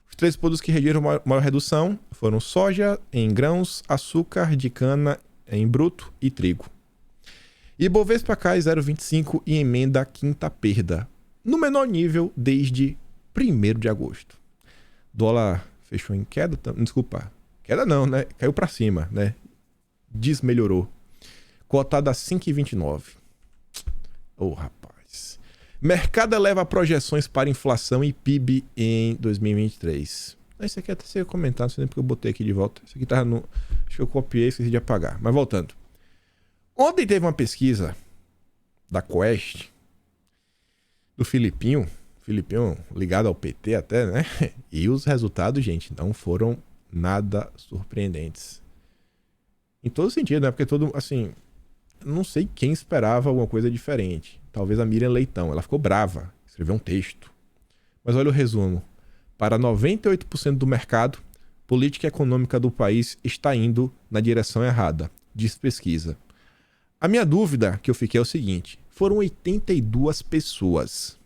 Os 3 produtos que regiram maior redução foram soja em grãos, açúcar de cana em bruto e trigo. Ibovespa cai 0,25 e emenda a quinta perda, no menor nível desde 1º de agosto. Dólar fechou em queda, desculpa, queda não, né? Caiu para cima, né? Desmelhorou. Cotado a 5,29. Rapaz. Mercado eleva projeções para inflação e PIB em 2023. Isso aqui até ser comentado, não sei nem porque eu botei aqui de volta. Isso aqui tava no... Acho que eu copiei e esqueci de apagar. Mas voltando. Ontem teve uma pesquisa da Quest, do Filipinho ligado ao PT até, né? E os resultados, gente, não foram nada surpreendentes. Em todo sentido, né? Porque todo, assim, não sei quem esperava alguma coisa diferente. Talvez a Miriam Leitão, ela ficou brava, escreveu um texto. Mas olha o resumo. Para 98% do mercado, política econômica do país está indo na direção errada, diz pesquisa. A minha dúvida que eu fiquei é o seguinte, foram 82 pessoas.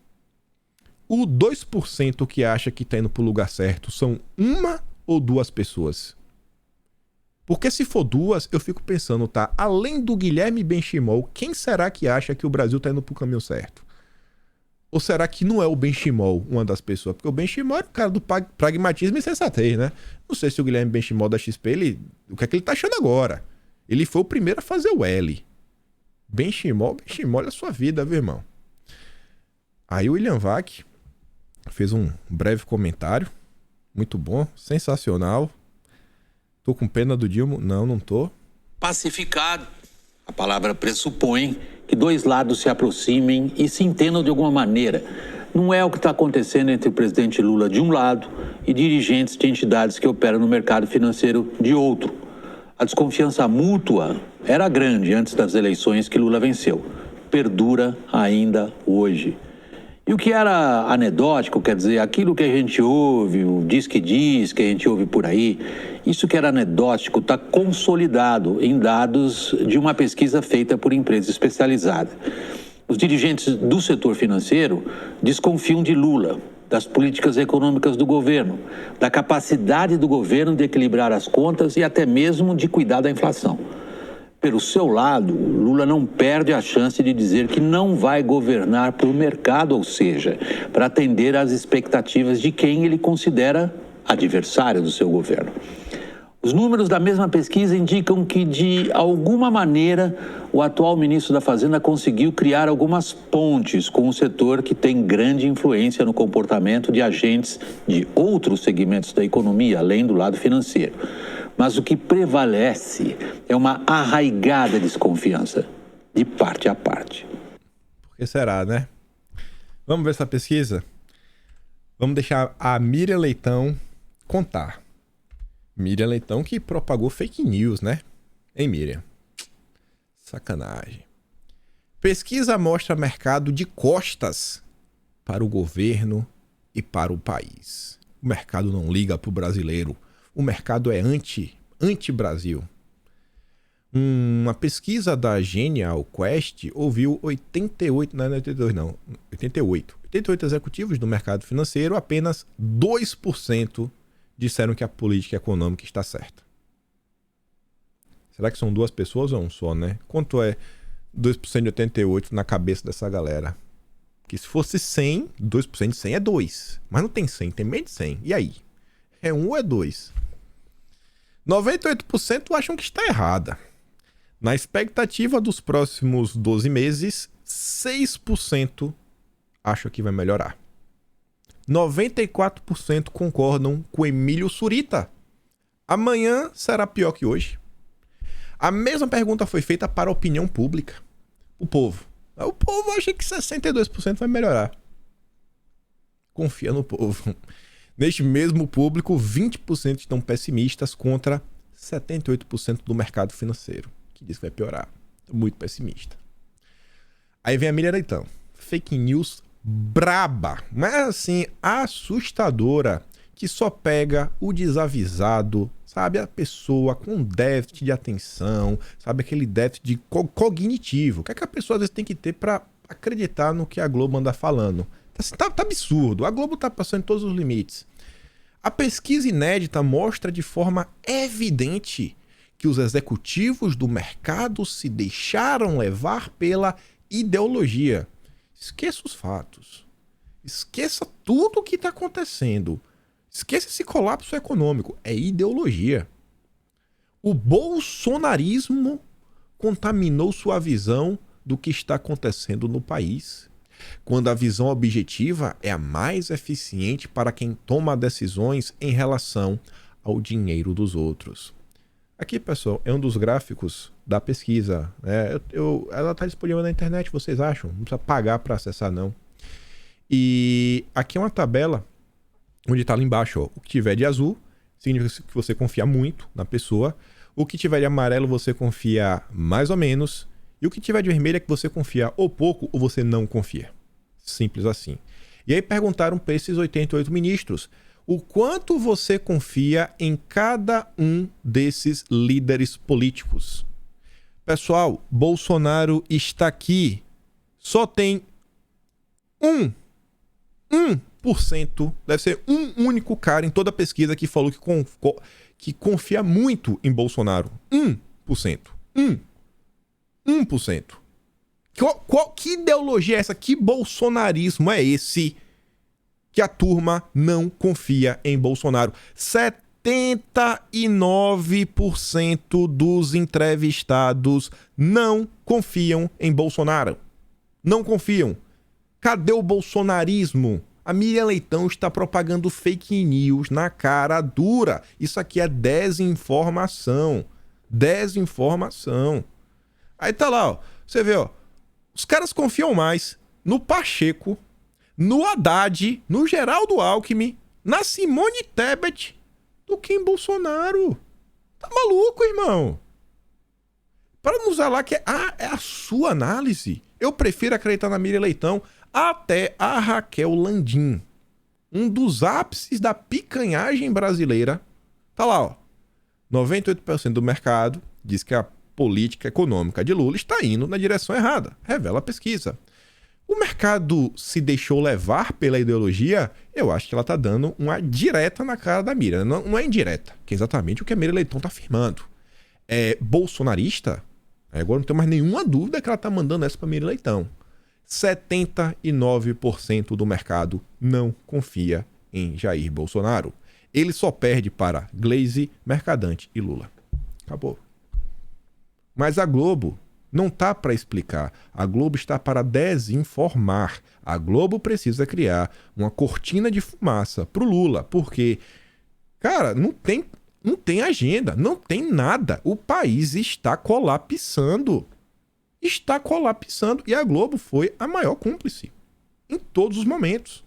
O 2% que acha que está indo para o lugar certo são uma ou duas pessoas? Porque se for duas, eu fico pensando, tá? Além do Guilherme Benchimol, quem será que acha que o Brasil está indo para o caminho certo? Ou será que não é o Benchimol uma das pessoas? Porque o Benchimol é o cara do pragmatismo e sensatez, né? Não sei se o Guilherme Benchimol da XP, o que é que ele tá achando agora? Ele foi o primeiro a fazer o L. Benchimol é a sua vida, viu, irmão? Aí o William Vac fez um breve comentário. Muito bom, sensacional. Tô com pena do Dilma? Não tô. Pacificado. A palavra pressupõe que dois lados se aproximem e se entendam de alguma maneira. Não é o que está acontecendo entre o presidente Lula de um lado e dirigentes de entidades que operam no mercado financeiro de outro. A desconfiança mútua era grande antes das eleições que Lula venceu. Perdura ainda hoje. E o que era anedótico, quer dizer, aquilo que a gente ouve, o diz, que a gente ouve por aí, isso que era anedótico está consolidado em dados de uma pesquisa feita por empresa especializada. Os dirigentes do setor financeiro desconfiam de Lula, das políticas econômicas do governo, da capacidade do governo de equilibrar as contas e até mesmo de cuidar da inflação. Pelo seu lado, Lula não perde a chance de dizer que não vai governar para o mercado, ou seja, para atender às expectativas de quem ele considera adversário do seu governo. Os números da mesma pesquisa indicam que, de alguma maneira, o atual ministro da Fazenda conseguiu criar algumas pontes com o setor que tem grande influência no comportamento de agentes de outros segmentos da economia, além do lado financeiro. Mas o que prevalece é uma arraigada desconfiança, de parte a parte. Por que será, né? Vamos ver essa pesquisa? Vamos deixar a Miriam Leitão contar. Miriam Leitão que propagou fake news, né? Hein, Miriam? Sacanagem. Pesquisa mostra mercado de costas para o governo e para o país. O mercado não liga para o brasileiro. O mercado é anti-Brasil. Uma pesquisa da Genial Quest ouviu 88 executivos do mercado financeiro, apenas 2% disseram que a política econômica está certa. Será que são duas pessoas ou um só, né? Quanto é 2% de 88 na cabeça dessa galera? Que se fosse 100, 2% de 100 é 2. Mas não tem 100, tem meio de 100. E aí? É 1 ou é 2? 98% acham que está errada. Na expectativa dos próximos 12 meses, 6% acham que vai melhorar. 94% concordam com Emílio Surita. Amanhã será pior que hoje. A mesma pergunta foi feita para a opinião pública. O povo. O povo acha que 62% vai melhorar. Confia no povo. Neste mesmo público, 20% estão pessimistas contra 78% do mercado financeiro, que diz que vai piorar. Muito pessimista. Aí vem a Miriam Leitão. Fake news braba, mas assim, assustadora, que só pega o desavisado, sabe? A pessoa com déficit de atenção, sabe? Aquele déficit cognitivo. O que é que a pessoa às vezes tem que ter para acreditar no que a Globo anda falando? Tá absurdo. A Globo tá passando todos os limites. A pesquisa inédita mostra de forma evidente que os executivos do mercado se deixaram levar pela ideologia. Esqueça os fatos. Esqueça tudo o que está acontecendo. Esqueça esse colapso econômico. É ideologia. O bolsonarismo contaminou sua visão do que está acontecendo no país. quando a visão objetiva é a mais eficiente para quem toma decisões em relação ao dinheiro dos outros. Aqui, pessoal, é um dos gráficos da pesquisa. Né? Ela está disponível na internet, vocês acham? Não precisa pagar para acessar, não. E aqui é uma tabela onde está lá embaixo, ó, o que tiver de azul significa que você confia muito na pessoa. O que tiver de amarelo você confia mais ou menos. E o que tiver de vermelho é que você confia ou pouco ou você não confia. Simples assim. E aí perguntaram para esses 88 ministros o quanto você confia em cada um desses líderes políticos. Pessoal, Bolsonaro está aqui. Só tem 1%, deve ser um único cara em toda a pesquisa que falou que confia muito em Bolsonaro. 1%. 1%. Que ideologia é essa? Que bolsonarismo é esse que a turma não confia em Bolsonaro? 79% dos entrevistados não confiam em Bolsonaro. Não confiam. Cadê o bolsonarismo? A Miriam Leitão está propagando fake news na cara dura. Isso aqui é desinformação. Desinformação. Aí tá lá, ó. Você vê, ó. Os caras confiam mais no Pacheco, no Haddad, no Geraldo Alckmin, na Simone Tebet do que em Bolsonaro. Tá maluco, irmão? Para não usar lá que é a sua análise. Eu prefiro acreditar na Miriam Leitão até a Raquel Landim. Um dos ápices da picanhagem brasileira. Tá lá, ó. 98% do mercado diz que a política econômica de Lula está indo na direção errada. Revela a pesquisa. O mercado se deixou levar pela ideologia? Eu acho que ela está dando uma direta na cara da Miriam. Não é indireta, que é exatamente o que a Miriam Leitão está afirmando. É bolsonarista? Agora não tenho mais nenhuma dúvida que ela está mandando essa para a Miriam Leitão. 79% do mercado não confia em Jair Bolsonaro. Ele só perde para Gleisi, Mercadante e Lula. Acabou. Mas a Globo não tá para explicar. A Globo está para desinformar. A Globo precisa criar uma cortina de fumaça pro Lula, porque, cara, não tem agenda, não tem nada. O país está colapsando. Está colapsando. E a Globo foi a maior cúmplice em todos os momentos.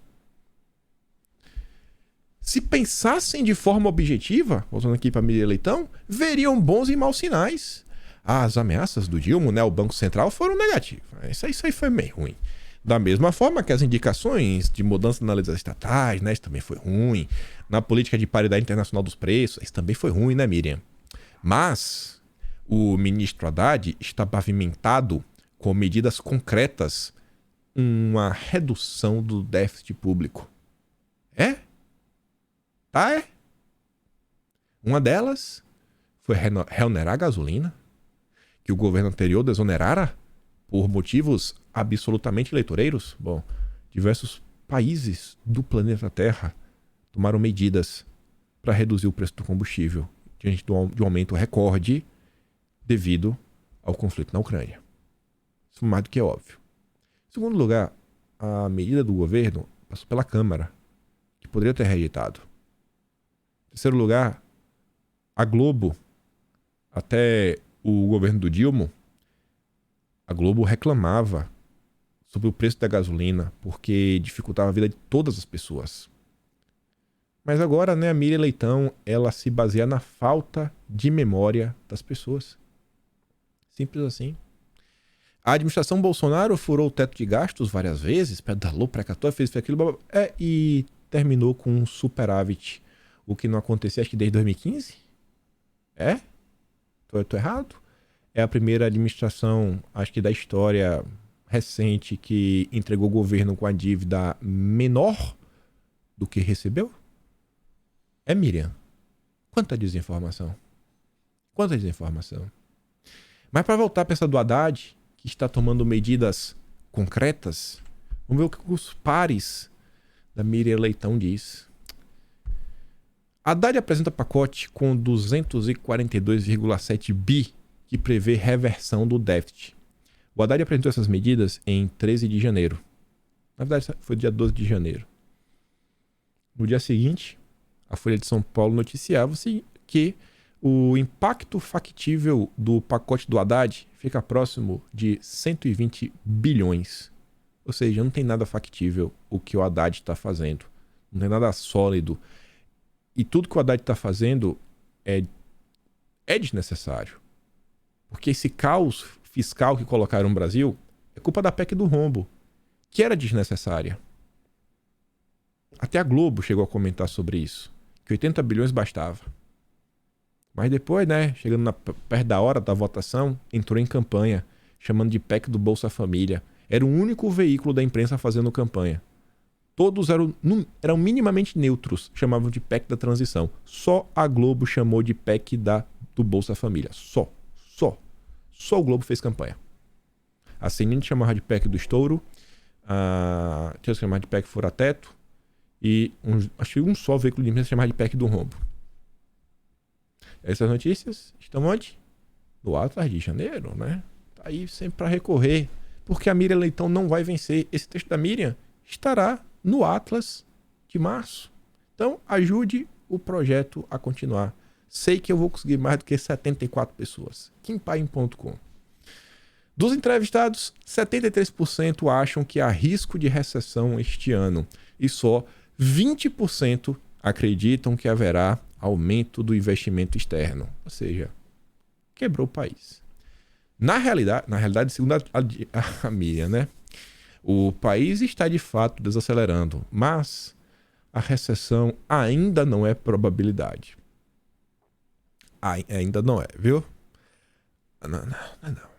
Se pensassem de forma objetiva, voltando aqui para Miriam Leitão, veriam bons e maus sinais. As ameaças do Dilma, né, o Banco Central, foram negativas. Isso aí foi meio ruim. Da mesma forma que as indicações de mudança nas leis estatais, né, isso também foi ruim. Na política de paridade internacional dos preços, isso também foi ruim, né, Miriam? Mas o ministro Haddad está pavimentado com medidas concretas uma redução do déficit público. É? Tá, é? Uma delas foi reonerar a gasolina, que o governo anterior desonerara por motivos absolutamente eleitoreiros. Bom, diversos países do planeta Terra tomaram medidas para reduzir o preço do combustível diante de um aumento recorde devido ao conflito na Ucrânia. Isso mais do que é óbvio. Em segundo lugar, a medida do governo passou pela Câmara, que poderia ter rejeitado. Em terceiro lugar, a Globo, até o governo do Dilma, a Globo reclamava sobre o preço da gasolina porque dificultava a vida de todas as pessoas. Mas agora, né, a Miriam Leitão, ela se baseia na falta de memória das pessoas. Simples assim. A administração Bolsonaro furou o teto de gastos várias vezes, pedalou para cá, fez aquilo, e terminou com um superávit, o que não acontecia acho que desde 2015? É? Tô errado? É a primeira administração, acho que da história recente, que entregou o governo com a dívida menor do que recebeu? É, Miriam? Quanta desinformação. Quanta desinformação. Mas para voltar para essa do Haddad, que está tomando medidas concretas, vamos ver o que os pares da Miriam Leitão diz. Haddad apresenta pacote com 242,7 bi que prevê reversão do déficit. O Haddad apresentou essas medidas em 13 de janeiro. Na verdade, foi dia 12 de janeiro. No dia seguinte, a Folha de São Paulo noticiava que o impacto factível do pacote do Haddad fica próximo de 120 bilhões. Ou seja, não tem nada factível o que o Haddad está fazendo. Não tem nada sólido. E tudo que o Haddad está fazendo é desnecessário. Porque esse caos fiscal que colocaram no Brasil é culpa da PEC do rombo, que era desnecessária. Até a Globo chegou a comentar sobre isso, que 80 bilhões bastava. Mas depois, né, chegando perto da hora da votação, entrou em campanha, chamando de PEC do Bolsa Família. Era o único veículo da imprensa fazendo campanha. Todos eram minimamente neutros, chamavam de PEC da transição. Só a Globo chamou de PEC do Bolsa Família. Só o Globo fez campanha. A CNN chamava de PEC do estouro, tinha que chamar de PEC fura-teto, e acho que um só veículo de imprensa chamava de PEC do rombo. Essas notícias estão onde? No Atlas de janeiro, né? Tá aí sempre para recorrer, porque a Miriam Leitão não vai vencer. Esse texto da Miriam estará no Atlas de março. Então, ajude o projeto a continuar. Sei que eu vou conseguir mais do que 74 pessoas. Kimpaim.com. Dos entrevistados, 73% acham que há risco de recessão este ano e só 20% acreditam que haverá aumento do investimento externo. Ou seja, quebrou o país. Na realidade, segundo a Miriam, né? O país está de fato desacelerando, mas a recessão ainda não é probabilidade. Ainda não é, viu? Não.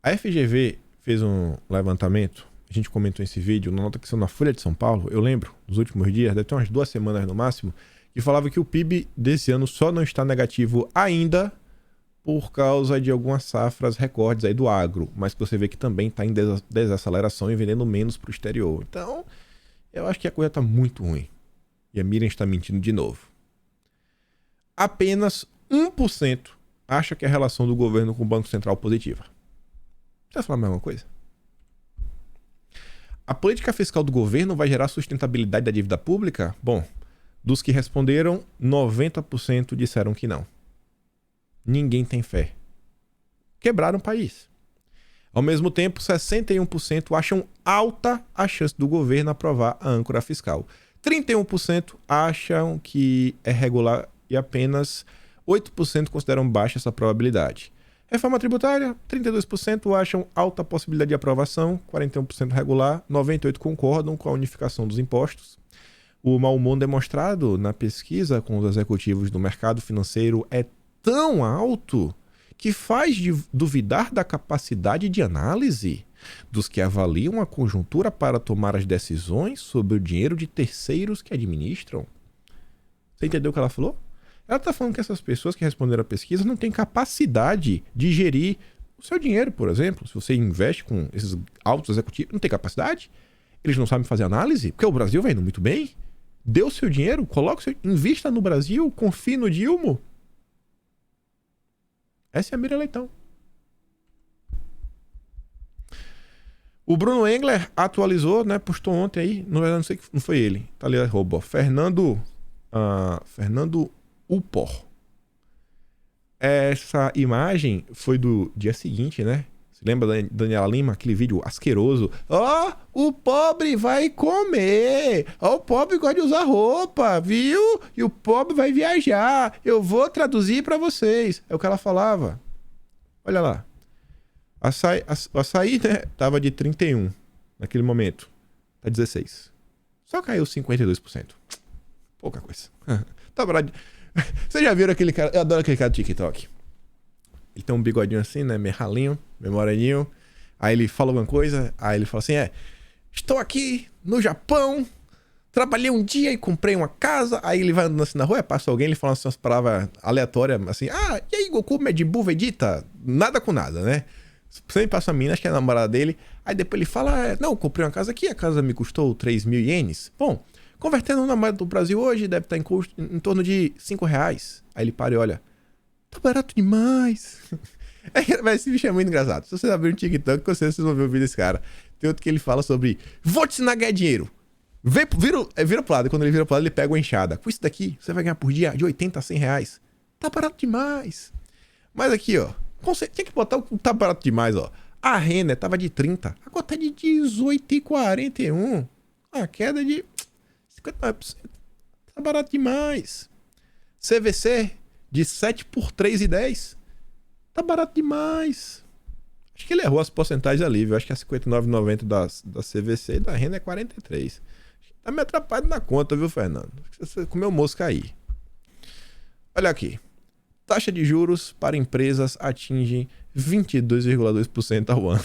A FGV fez um levantamento, a gente comentou esse vídeo, na nota que saiu na Folha de São Paulo, eu lembro, nos últimos dias, deve ter umas 2 semanas no máximo, que falava que o PIB desse ano só não está negativo ainda por causa de algumas safras recordes aí do agro, mas que você vê que também está em desaceleração e vendendo menos para o exterior. Então, eu acho que a coisa está muito ruim. E a Miriam está mentindo de novo. Apenas 1% acha que a relação do governo com o Banco Central é positiva. Você vai falar a mesma coisa? A política fiscal do governo vai gerar sustentabilidade da dívida pública? Bom, dos que responderam, 90% disseram que não. Ninguém tem fé. Quebraram o país. Ao mesmo tempo, 61% acham alta a chance do governo aprovar a âncora fiscal. 31% acham que é regular e apenas 8% consideram baixa essa probabilidade. Reforma tributária, 32% acham alta possibilidade de aprovação, 41% regular, 98% concordam com a unificação dos impostos. O mau humor demonstrado na pesquisa com os executivos do mercado financeiro é tão alto que faz duvidar da capacidade de análise dos que avaliam a conjuntura para tomar as decisões sobre o dinheiro de terceiros que administram. Você entendeu o que ela falou? Ela está falando que essas pessoas que responderam a pesquisa não têm capacidade de gerir o seu dinheiro, por exemplo. Se você investe com esses altos executivos, não tem capacidade? Eles não sabem fazer análise? Porque o Brasil vai indo muito bem. Dê o seu dinheiro, invista no Brasil, confie no Dilma. Essa é a Miriam Leitão. O Bruno Engler atualizou, né? Postou ontem aí. Não sei que não foi ele. Tá ali, arroba. Fernando Upor. Essa imagem foi do dia seguinte, né? Você lembra da Daniela Lima? Aquele vídeo asqueroso. O pobre vai comer. O pobre gosta de usar roupa, viu? E o pobre vai viajar. Eu vou traduzir pra vocês. É o que ela falava. Olha lá. O açaí, né? Tava de 31 naquele momento. Tá 16. Só caiu 52%. Pouca coisa. Tá bravo. Vocês já viram aquele cara? Eu adoro aquele cara do TikTok. Ele tem um bigodinho assim, né? Meio ralinho, meio moreninho. Aí ele fala alguma coisa. Aí ele fala assim: estou aqui no Japão. Trabalhei um dia e comprei uma casa. Aí ele vai andando assim na rua, passa alguém, ele fala assim umas palavras aleatórias, assim: e aí, Goku, Majin Buu, Vegeta? Nada com nada, né? Sempre passa a mina, acho que é a namorada dele. Aí depois ele fala: não, comprei uma casa aqui, a casa me custou 3.000 ienes. Bom, convertendo na moeda do Brasil hoje, deve estar em torno de R$5. Aí ele para e olha: tá barato demais. Esse bicho é muito engraçado. Se vocês abrirem um TikTok, com certeza vocês vão ver o vídeo desse cara. Tem outro que ele fala sobre: vou te ensinar a ganhar dinheiro. Vira pro lado. E quando ele vira pro lado, ele pega uma enxada. Com isso daqui, você vai ganhar por dia de 80 a 100 reais. Tá barato demais. Mas aqui, ó. Tinha que botar o tá barato demais, ó. A Renner tava de 30. Agora tá de 18,41. Uma queda de 59%. Tá barato demais. CVC de 7 por 3,10. Tá barato demais. Acho que ele errou as porcentagens ali, viu? Acho que é 59,90 da CVC e da Renner é 43. Tá me atrapalhando na conta, viu, Fernando? Você comeu mosca aí. Olha aqui. Taxa de juros para empresas atinge 22,2% ao ano.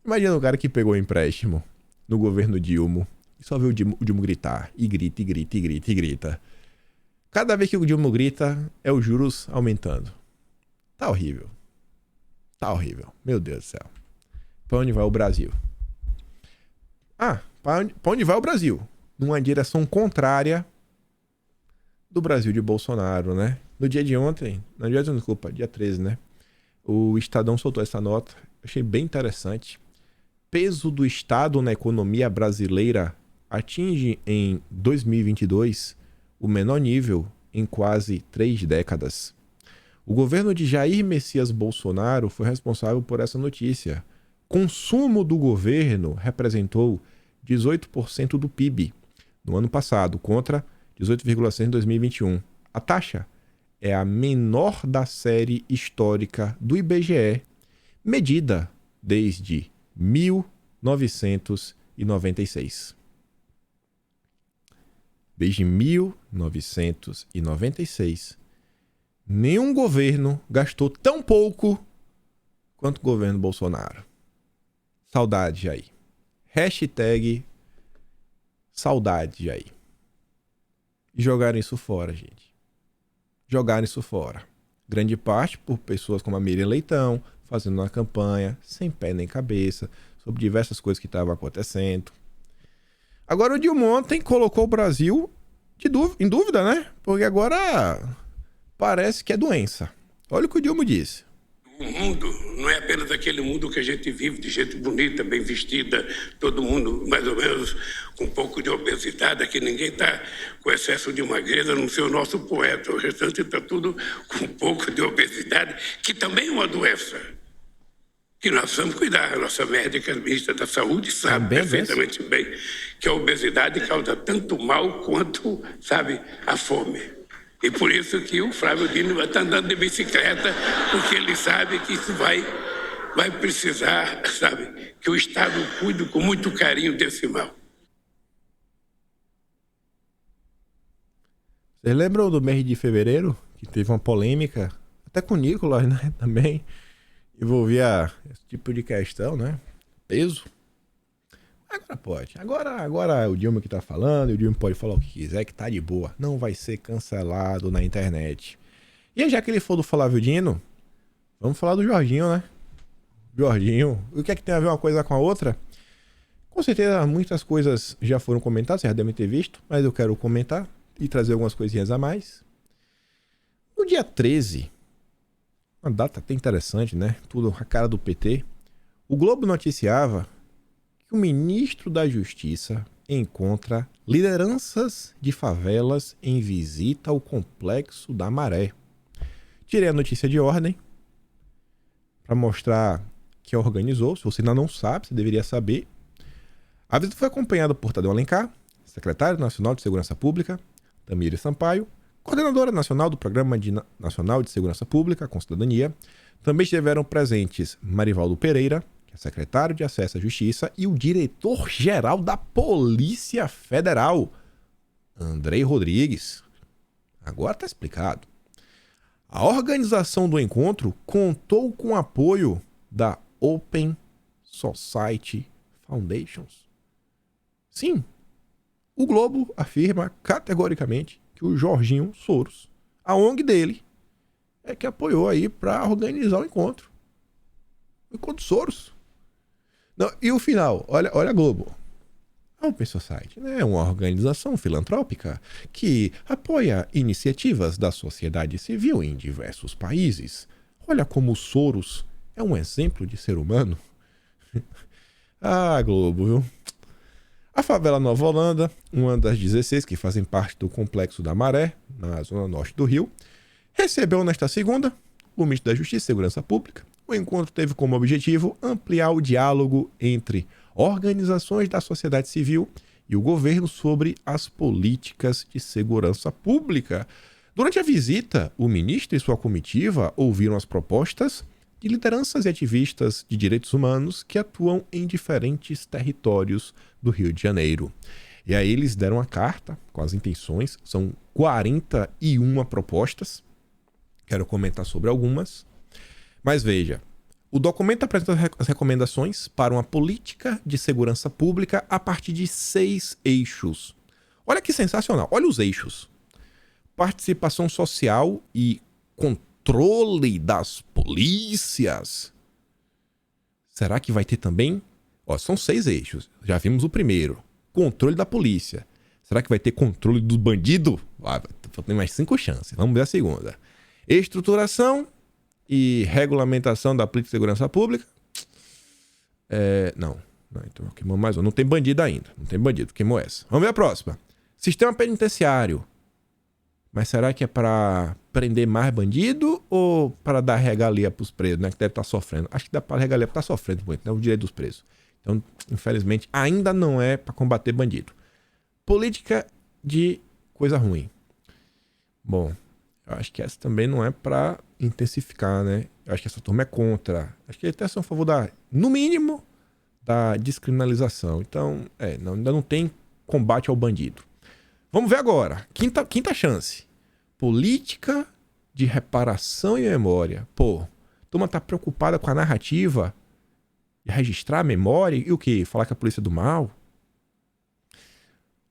Imagina o cara que pegou o empréstimo no governo Dilma e só vê o Dilma gritar. E grita, e grita, e grita, e grita. Cada vez que o Dilma grita, é os juros aumentando. Tá horrível. Tá horrível. Meu Deus do céu. Pra onde vai o Brasil? Pra onde vai o Brasil? Numa direção contrária do Brasil de Bolsonaro, né? No dia de ontem, dia 13, né? O Estadão soltou essa nota. Achei bem interessante. Peso do Estado na economia brasileira atinge em 2022 o menor nível em quase 3 décadas. O governo de Jair Messias Bolsonaro foi responsável por essa notícia. Consumo do governo representou 18% do PIB no ano passado, contra 18,6% em 2021. A taxa é a menor da série histórica do IBGE, medida desde 1996. Desde 1996, nenhum governo gastou tão pouco quanto o governo Bolsonaro. Saudade aí. Hashtag saudade aí. E jogaram isso fora, gente. Jogaram isso fora. Grande parte por pessoas como a Miriam Leitão, fazendo uma campanha sem pé nem cabeça, sobre diversas coisas que estavam acontecendo. Agora o Dilma ontem colocou o Brasil em dúvida, né? Porque agora parece que é doença. Olha o que o Dilma disse. O mundo não é apenas aquele mundo que a gente vive de gente bonita, bem vestida, todo mundo mais ou menos com um pouco de obesidade, aqui ninguém está com excesso de magreza, não ser o nosso poeta, o restante está tudo com um pouco de obesidade, que também é uma doença, que nós precisamos cuidar. A nossa médica, ministra da Saúde, sabe perfeitamente bem que a obesidade causa tanto mal quanto, sabe, a fome. E por isso que o Flávio Dino está andando de bicicleta, porque ele sabe que isso vai precisar, sabe, que o Estado cuide com muito carinho desse mal. Vocês lembram do mês de fevereiro, que teve uma polêmica, até com o Nicolas, né, também, envolvia esse tipo de questão, né, peso. Agora pode. Agora é o Dilma que tá falando, e o Dilma pode falar o que quiser, que tá de boa. Não vai ser cancelado na internet. E já que ele for do Flávio Dino, vamos falar do Jorginho, né? Jorginho. O que é que tem a ver uma coisa com a outra? Com certeza muitas coisas já foram comentadas, vocês já devem ter visto, mas eu quero comentar e trazer algumas coisinhas a mais. No dia 13, uma data até interessante, né? Tudo a cara do PT. O Globo noticiava que o ministro da Justiça encontra lideranças de favelas em visita ao Complexo da Maré. Tirei a notícia de ordem para mostrar que organizou. Se você ainda não sabe, você deveria saber. A visita foi acompanhada por Tadeu Alencar, secretário nacional de Segurança Pública, Tamires Sampaio, coordenadora nacional do Programa Nacional de Segurança Pública com Cidadania. Também estiveram presentes Marivaldo Pereira, que é secretário de Acesso à Justiça, e o diretor-geral da Polícia Federal, Andrei Rodrigues. Agora está explicado. A organização do encontro contou com o apoio da Open Society Foundations. Sim, o Globo afirma categoricamente que o Jorginho Soros, a ONG dele, é que apoiou aí para organizar o encontro. O encontro Soros. Não, e o final, olha a Globo. A Open Society é uma organização filantrópica que apoia iniciativas da sociedade civil em diversos países. Olha como o Soros é um exemplo de ser humano. Ah, Globo, viu? A favela Nova Holanda, uma das 16 que fazem parte do Complexo da Maré, na zona norte do Rio, recebeu nesta segunda o ministro da Justiça e Segurança Pública. O encontro teve como objetivo ampliar o diálogo entre organizações da sociedade civil e o governo sobre as políticas de segurança pública. Durante a visita, o ministro e sua comitiva ouviram as propostas de lideranças e ativistas de direitos humanos que atuam em diferentes territórios do Rio de Janeiro. E aí eles deram a carta com as intenções, são 41 propostas, quero comentar sobre algumas. Mas veja, o documento apresenta as recomendações para uma política de segurança pública a partir de 6 eixos. Olha que sensacional, olha os eixos. Participação social e controle das polícias. Será que vai ter também? São 6 eixos. Já vimos o primeiro. Controle da polícia. Será que vai ter controle do bandido? Tem mais 5 chances. Vamos ver a segunda. Estruturação e regulamentação da política de segurança pública. Não, então queimou mais uma. Não tem bandido ainda. Não tem bandido. Queimou essa. Vamos ver a próxima. Sistema penitenciário. Mas será que é para prender mais bandido ou para dar regalia para os presos, né? Que deve estar sofrendo. Acho que dá para regalia para estar sofrendo muito, né? O direito dos presos. Então, infelizmente, ainda não é para combater bandido. Política de coisa ruim. Bom, eu acho que essa também não é para intensificar, né? Eu acho que essa turma é contra. Acho que até são a favor no mínimo, da descriminalização. Então, ainda não tem combate ao bandido. Vamos ver agora. Quinta chance. Política de reparação e memória. Pô, a turma tá preocupada com a narrativa de registrar a memória e o quê? Falar que a polícia é do mal?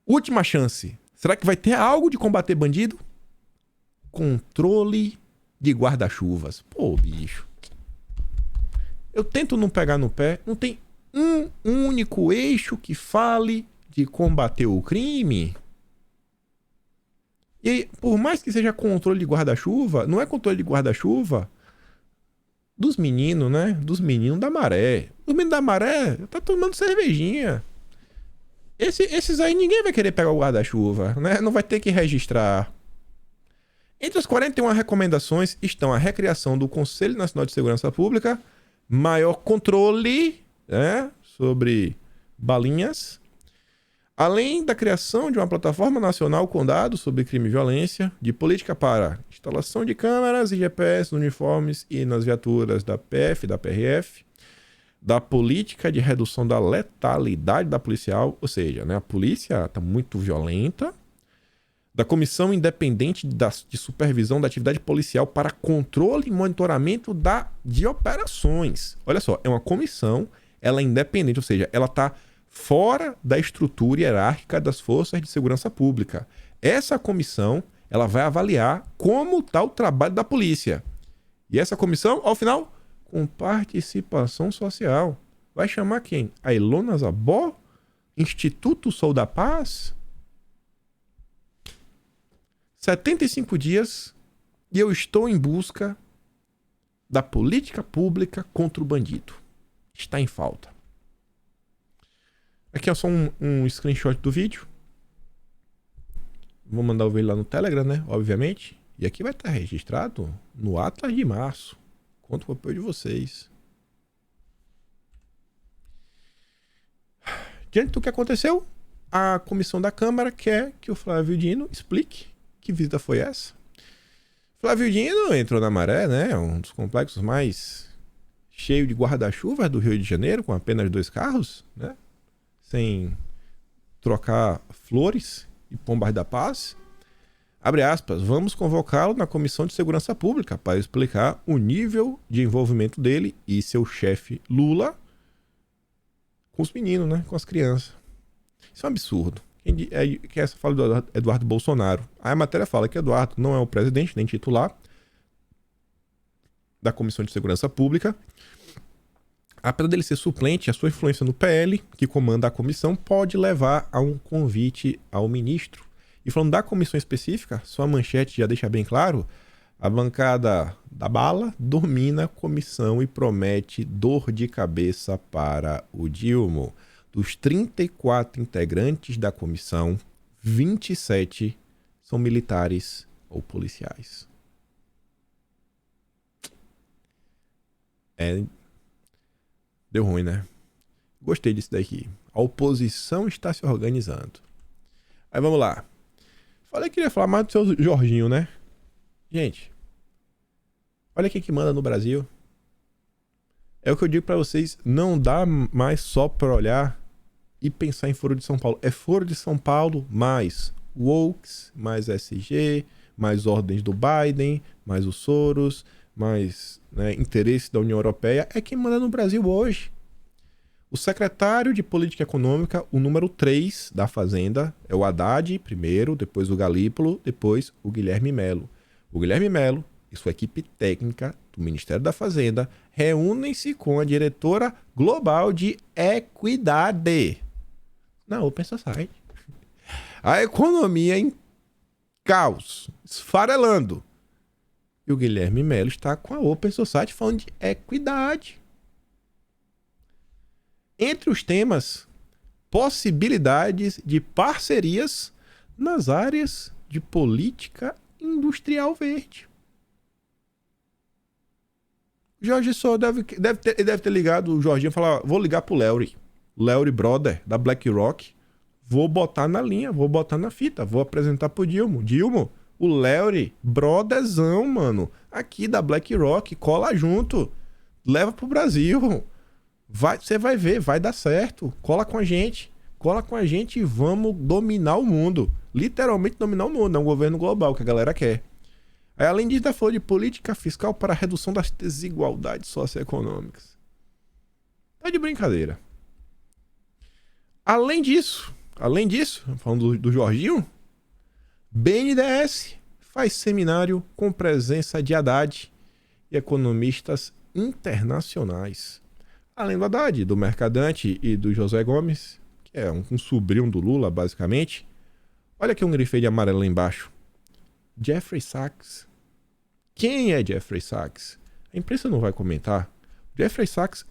Última chance. Será que vai ter algo de combater bandido? Controle de guarda-chuvas. Pô, bicho. Eu tento não pegar no pé. Não tem um único eixo que fale de combater o crime. E aí, por mais que seja controle de guarda-chuva, não é controle de guarda-chuva dos meninos, né? Dos meninos da Maré. Os meninos da Maré tá tomando cervejinha. Esses aí ninguém vai querer pegar o guarda-chuva, né? Não vai ter que registrar. Entre as 41 recomendações estão a recriação do Conselho Nacional de Segurança Pública, maior controle, né, sobre balinhas, além da criação de uma plataforma nacional com dados sobre crime e violência, de política para instalação de câmeras e GPS nos uniformes e nas viaturas da PF e da PRF, da política de redução da letalidade da policial, ou seja, né, a polícia está muito violenta, da Comissão Independente de Supervisão da Atividade Policial para Controle e Monitoramento de Operações. Olha só, é uma comissão, ela é independente, ou seja, ela está fora da estrutura hierárquica das forças de segurança pública. Essa comissão, ela vai avaliar como está o trabalho da polícia. E essa comissão, ao final, com participação social. Vai chamar quem? A Ilona Zabó? Instituto Sol da Paz? 75 dias e eu estou em busca da política pública contra o bandido. Está em falta. Aqui é só um screenshot do vídeo. Vou mandar o vídeo lá no Telegram, né? Obviamente. E aqui vai estar registrado no Atlas de Março. Conto com o apoio de vocês. Diante do que aconteceu, a comissão da Câmara quer que o Flávio Dino explique que visita foi essa. Flávio Dino entrou na Maré, né? Um dos complexos mais cheios de guarda-chuvas do Rio de Janeiro, com apenas 2 carros, né? Sem trocar flores e pombas da paz. Abre aspas, vamos convocá-lo na Comissão de Segurança Pública para explicar o nível de envolvimento dele e seu chefe Lula com os meninos, né? Com as crianças. Isso é um absurdo. Quem essa fala do Eduardo Bolsonaro. Aí a matéria fala que Eduardo não é o presidente nem titular da Comissão de Segurança Pública. Apesar dele ser suplente, a sua influência no PL, que comanda a comissão, pode levar a um convite ao ministro. E falando da comissão específica, sua manchete já deixa bem claro, A bancada da bala domina a comissão e promete dor de cabeça para o Dilma. Dos 34 integrantes da comissão, 27 são militares ou policiais. Deu ruim, né? Gostei disso daqui. A oposição está se organizando. Aí vamos lá. Falei que queria falar mais do seu Jorginho, né? Gente, olha quem que manda no Brasil. É o que eu digo pra vocês, não dá mais só pra olhar e pensar em Foro de São Paulo. É Foro de São Paulo mais Wokes, mais SG, mais ordens do Biden, mais o Soros, mais interesse da União Europeia. É quem manda no Brasil hoje. O secretário de Política Econômica, o número 3 da Fazenda, é o Haddad primeiro, depois o Galípolo, depois o Guilherme Melo. O Guilherme Melo e sua equipe técnica do Ministério da Fazenda reúnem-se com a diretora global de Equidade na Open Society. A economia em caos, esfarelando. E o Guilherme Melo está com a Open Society falando de equidade. Entre os temas, possibilidades de parcerias nas áreas de política industrial verde. Jorge só deve ter ligado o Jorginho e falar: vou ligar pro Leury Brother, da BlackRock. Vou botar na linha, vou botar na fita, vou apresentar pro Dilma. Dilma, o Leury Brotherzão, mano, aqui da BlackRock, cola junto, leva pro Brasil. Você vai ver, vai dar certo. Cola com a gente e vamos dominar o mundo. Literalmente dominar o mundo. É um governo global que a galera quer. Aí, além disso, falou de política fiscal para a redução das desigualdades socioeconômicas. Tá de brincadeira. Além disso, falando do Jorginho, BNDES faz seminário com presença de Haddad e economistas internacionais. Além do Haddad, do Mercadante e do José Gomes, que é um sobrinho do Lula, basicamente. Olha aqui um grifei de amarelo lá embaixo. Jeffrey Sachs. Quem é Jeffrey Sachs? A imprensa não vai comentar. Jeffrey Sachs,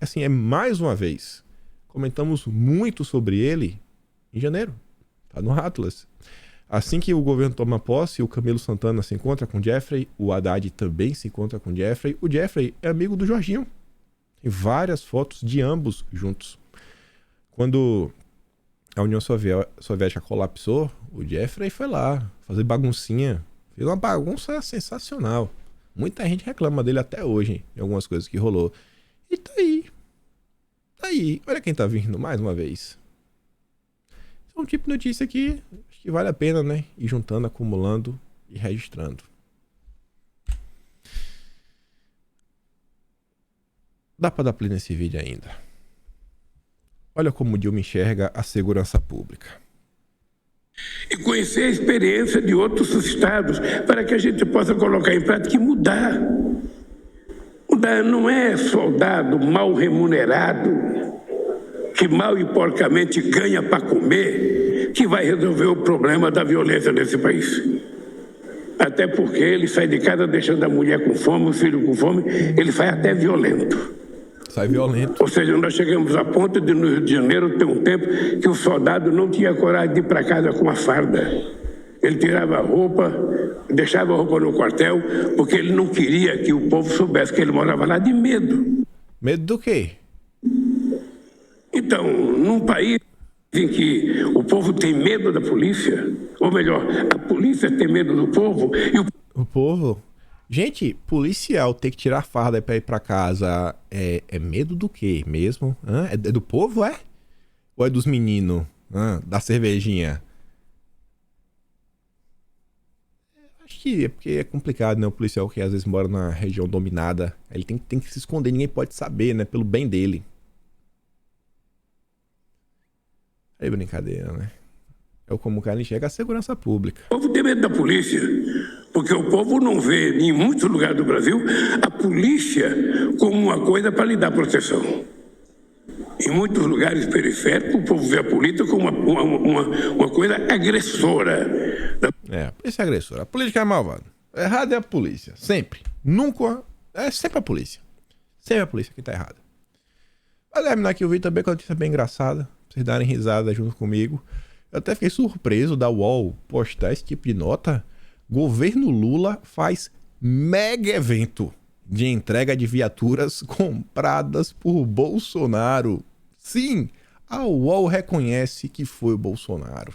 assim, é mais uma vez. Comentamos muito sobre ele em janeiro. Tá no Atlas. Assim que o governo toma posse, o Camilo Santana se encontra com o Jeffrey, o Haddad também se encontra com o Jeffrey. O Jeffrey é amigo do Jorginho. Tem várias fotos de ambos juntos. Quando a União Soviética colapsou, o Jeffrey foi lá fazer baguncinha. Fez uma bagunça sensacional. Muita gente reclama dele até hoje, em algumas coisas que rolou. E tá aí. Tá aí. Olha quem tá vindo mais uma vez. É um tipo de notícia que acho que vale a pena, né? Ir juntando, acumulando e registrando. Dá pra dar play nesse vídeo ainda. Olha como o Dilma enxerga a segurança pública. E conhecer a experiência de outros estados para que a gente possa colocar em prática e mudar. Mudar não é soldado mal remunerado, que mal e porcamente ganha para comer, que vai resolver o problema da violência nesse país. Até porque ele sai de casa deixando a mulher com fome, o filho com fome, ele sai até violento. Sai violento. Ou seja, nós chegamos a ponto de, no Rio de Janeiro, ter um tempo que o soldado não tinha coragem de ir para casa com a farda. Ele tirava a roupa, deixava a roupa no quartel, porque ele não queria que o povo soubesse que ele morava lá de medo. Medo do quê? Então, num país em que o povo tem medo da polícia, ou melhor, a polícia tem medo do povo e o povo... Gente, policial ter que tirar farda pra ir pra casa é medo do quê mesmo? É do povo, é? Ou é dos meninos? Da cervejinha? Acho que é porque é complicado, né? O policial que às vezes mora na região dominada, ele tem que se esconder, ninguém pode saber, né? Pelo bem dele. É brincadeira, né? É como o cara enxerga a segurança pública. O povo tem medo da polícia, porque o povo não vê, em muitos lugares do Brasil, a polícia como uma coisa para lhe dar proteção. Em muitos lugares periféricos, o povo vê a polícia como uma coisa agressora. A polícia é agressora. A política é malvada. Errado é a polícia. Sempre. Nunca. É sempre a polícia. Sempre a polícia que tá errada. Vai terminar aqui o vídeo também com a notícia bem engraçada. Pra vocês darem risada junto comigo. Eu até fiquei surpreso da UOL postar esse tipo de nota. Governo Lula faz mega evento de entrega de viaturas compradas por Bolsonaro. Sim, a UOL reconhece que foi o Bolsonaro.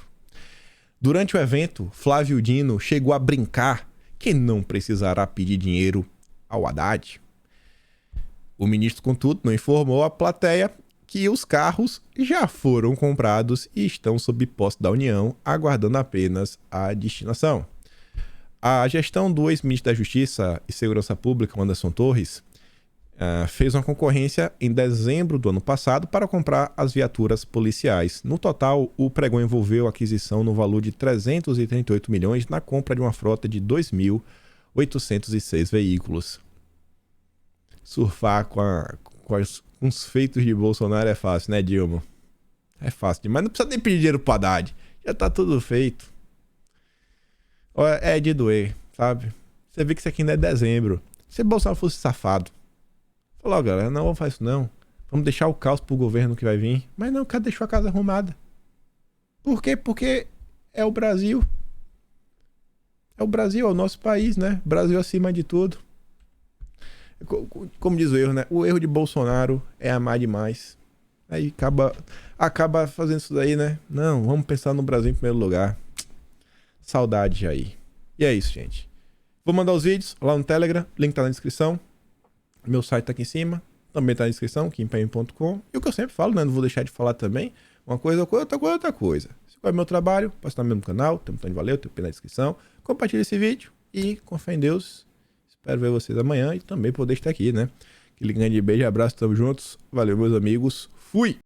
Durante o evento, Flávio Dino chegou a brincar que não precisará pedir dinheiro ao Haddad. O ministro, contudo, não informou à plateia que os carros já foram comprados e estão sob posse da União, aguardando apenas a destinação. A gestão do ex-ministro da Justiça e Segurança Pública, Anderson Torres, fez uma concorrência em dezembro do ano passado para comprar as viaturas policiais. No total, o pregão envolveu a aquisição no valor de 338 milhões na compra de uma frota de 2.806 veículos. Surfar com os feitos de Bolsonaro é fácil, né, Dilma? É fácil demais. Não precisa nem pedir dinheiro pro Haddad. Já tá tudo feito. É de doer, sabe? Você vê que isso aqui ainda é dezembro. Se Bolsonaro fosse safado, falou, galera, não vamos fazer isso não. Vamos deixar o caos pro governo que vai vir. Mas não, o cara deixou a casa arrumada. Por quê? Porque é o Brasil. É o Brasil, é o nosso país, né? Brasil acima de tudo. Como diz o erro, né? O erro de Bolsonaro é amar demais. Aí acaba fazendo isso daí, né? Não, vamos pensar no Brasil em primeiro lugar. Saudade aí. E é isso, gente. Vou mandar os vídeos lá no Telegram. Link tá na descrição. Meu site tá aqui em cima. Também tá na descrição, kimpem.com. E o que eu sempre falo, né? Não vou deixar de falar também. Uma coisa, outra coisa. Se for meu trabalho, posta no mesmo canal. Tem um botão de valeu, tem um na descrição. Compartilha esse vídeo. E, com fé em Deus, espero ver vocês amanhã. E também poder estar aqui, né? Aquele grande beijo e abraço. Tamo juntos. Valeu, meus amigos. Fui!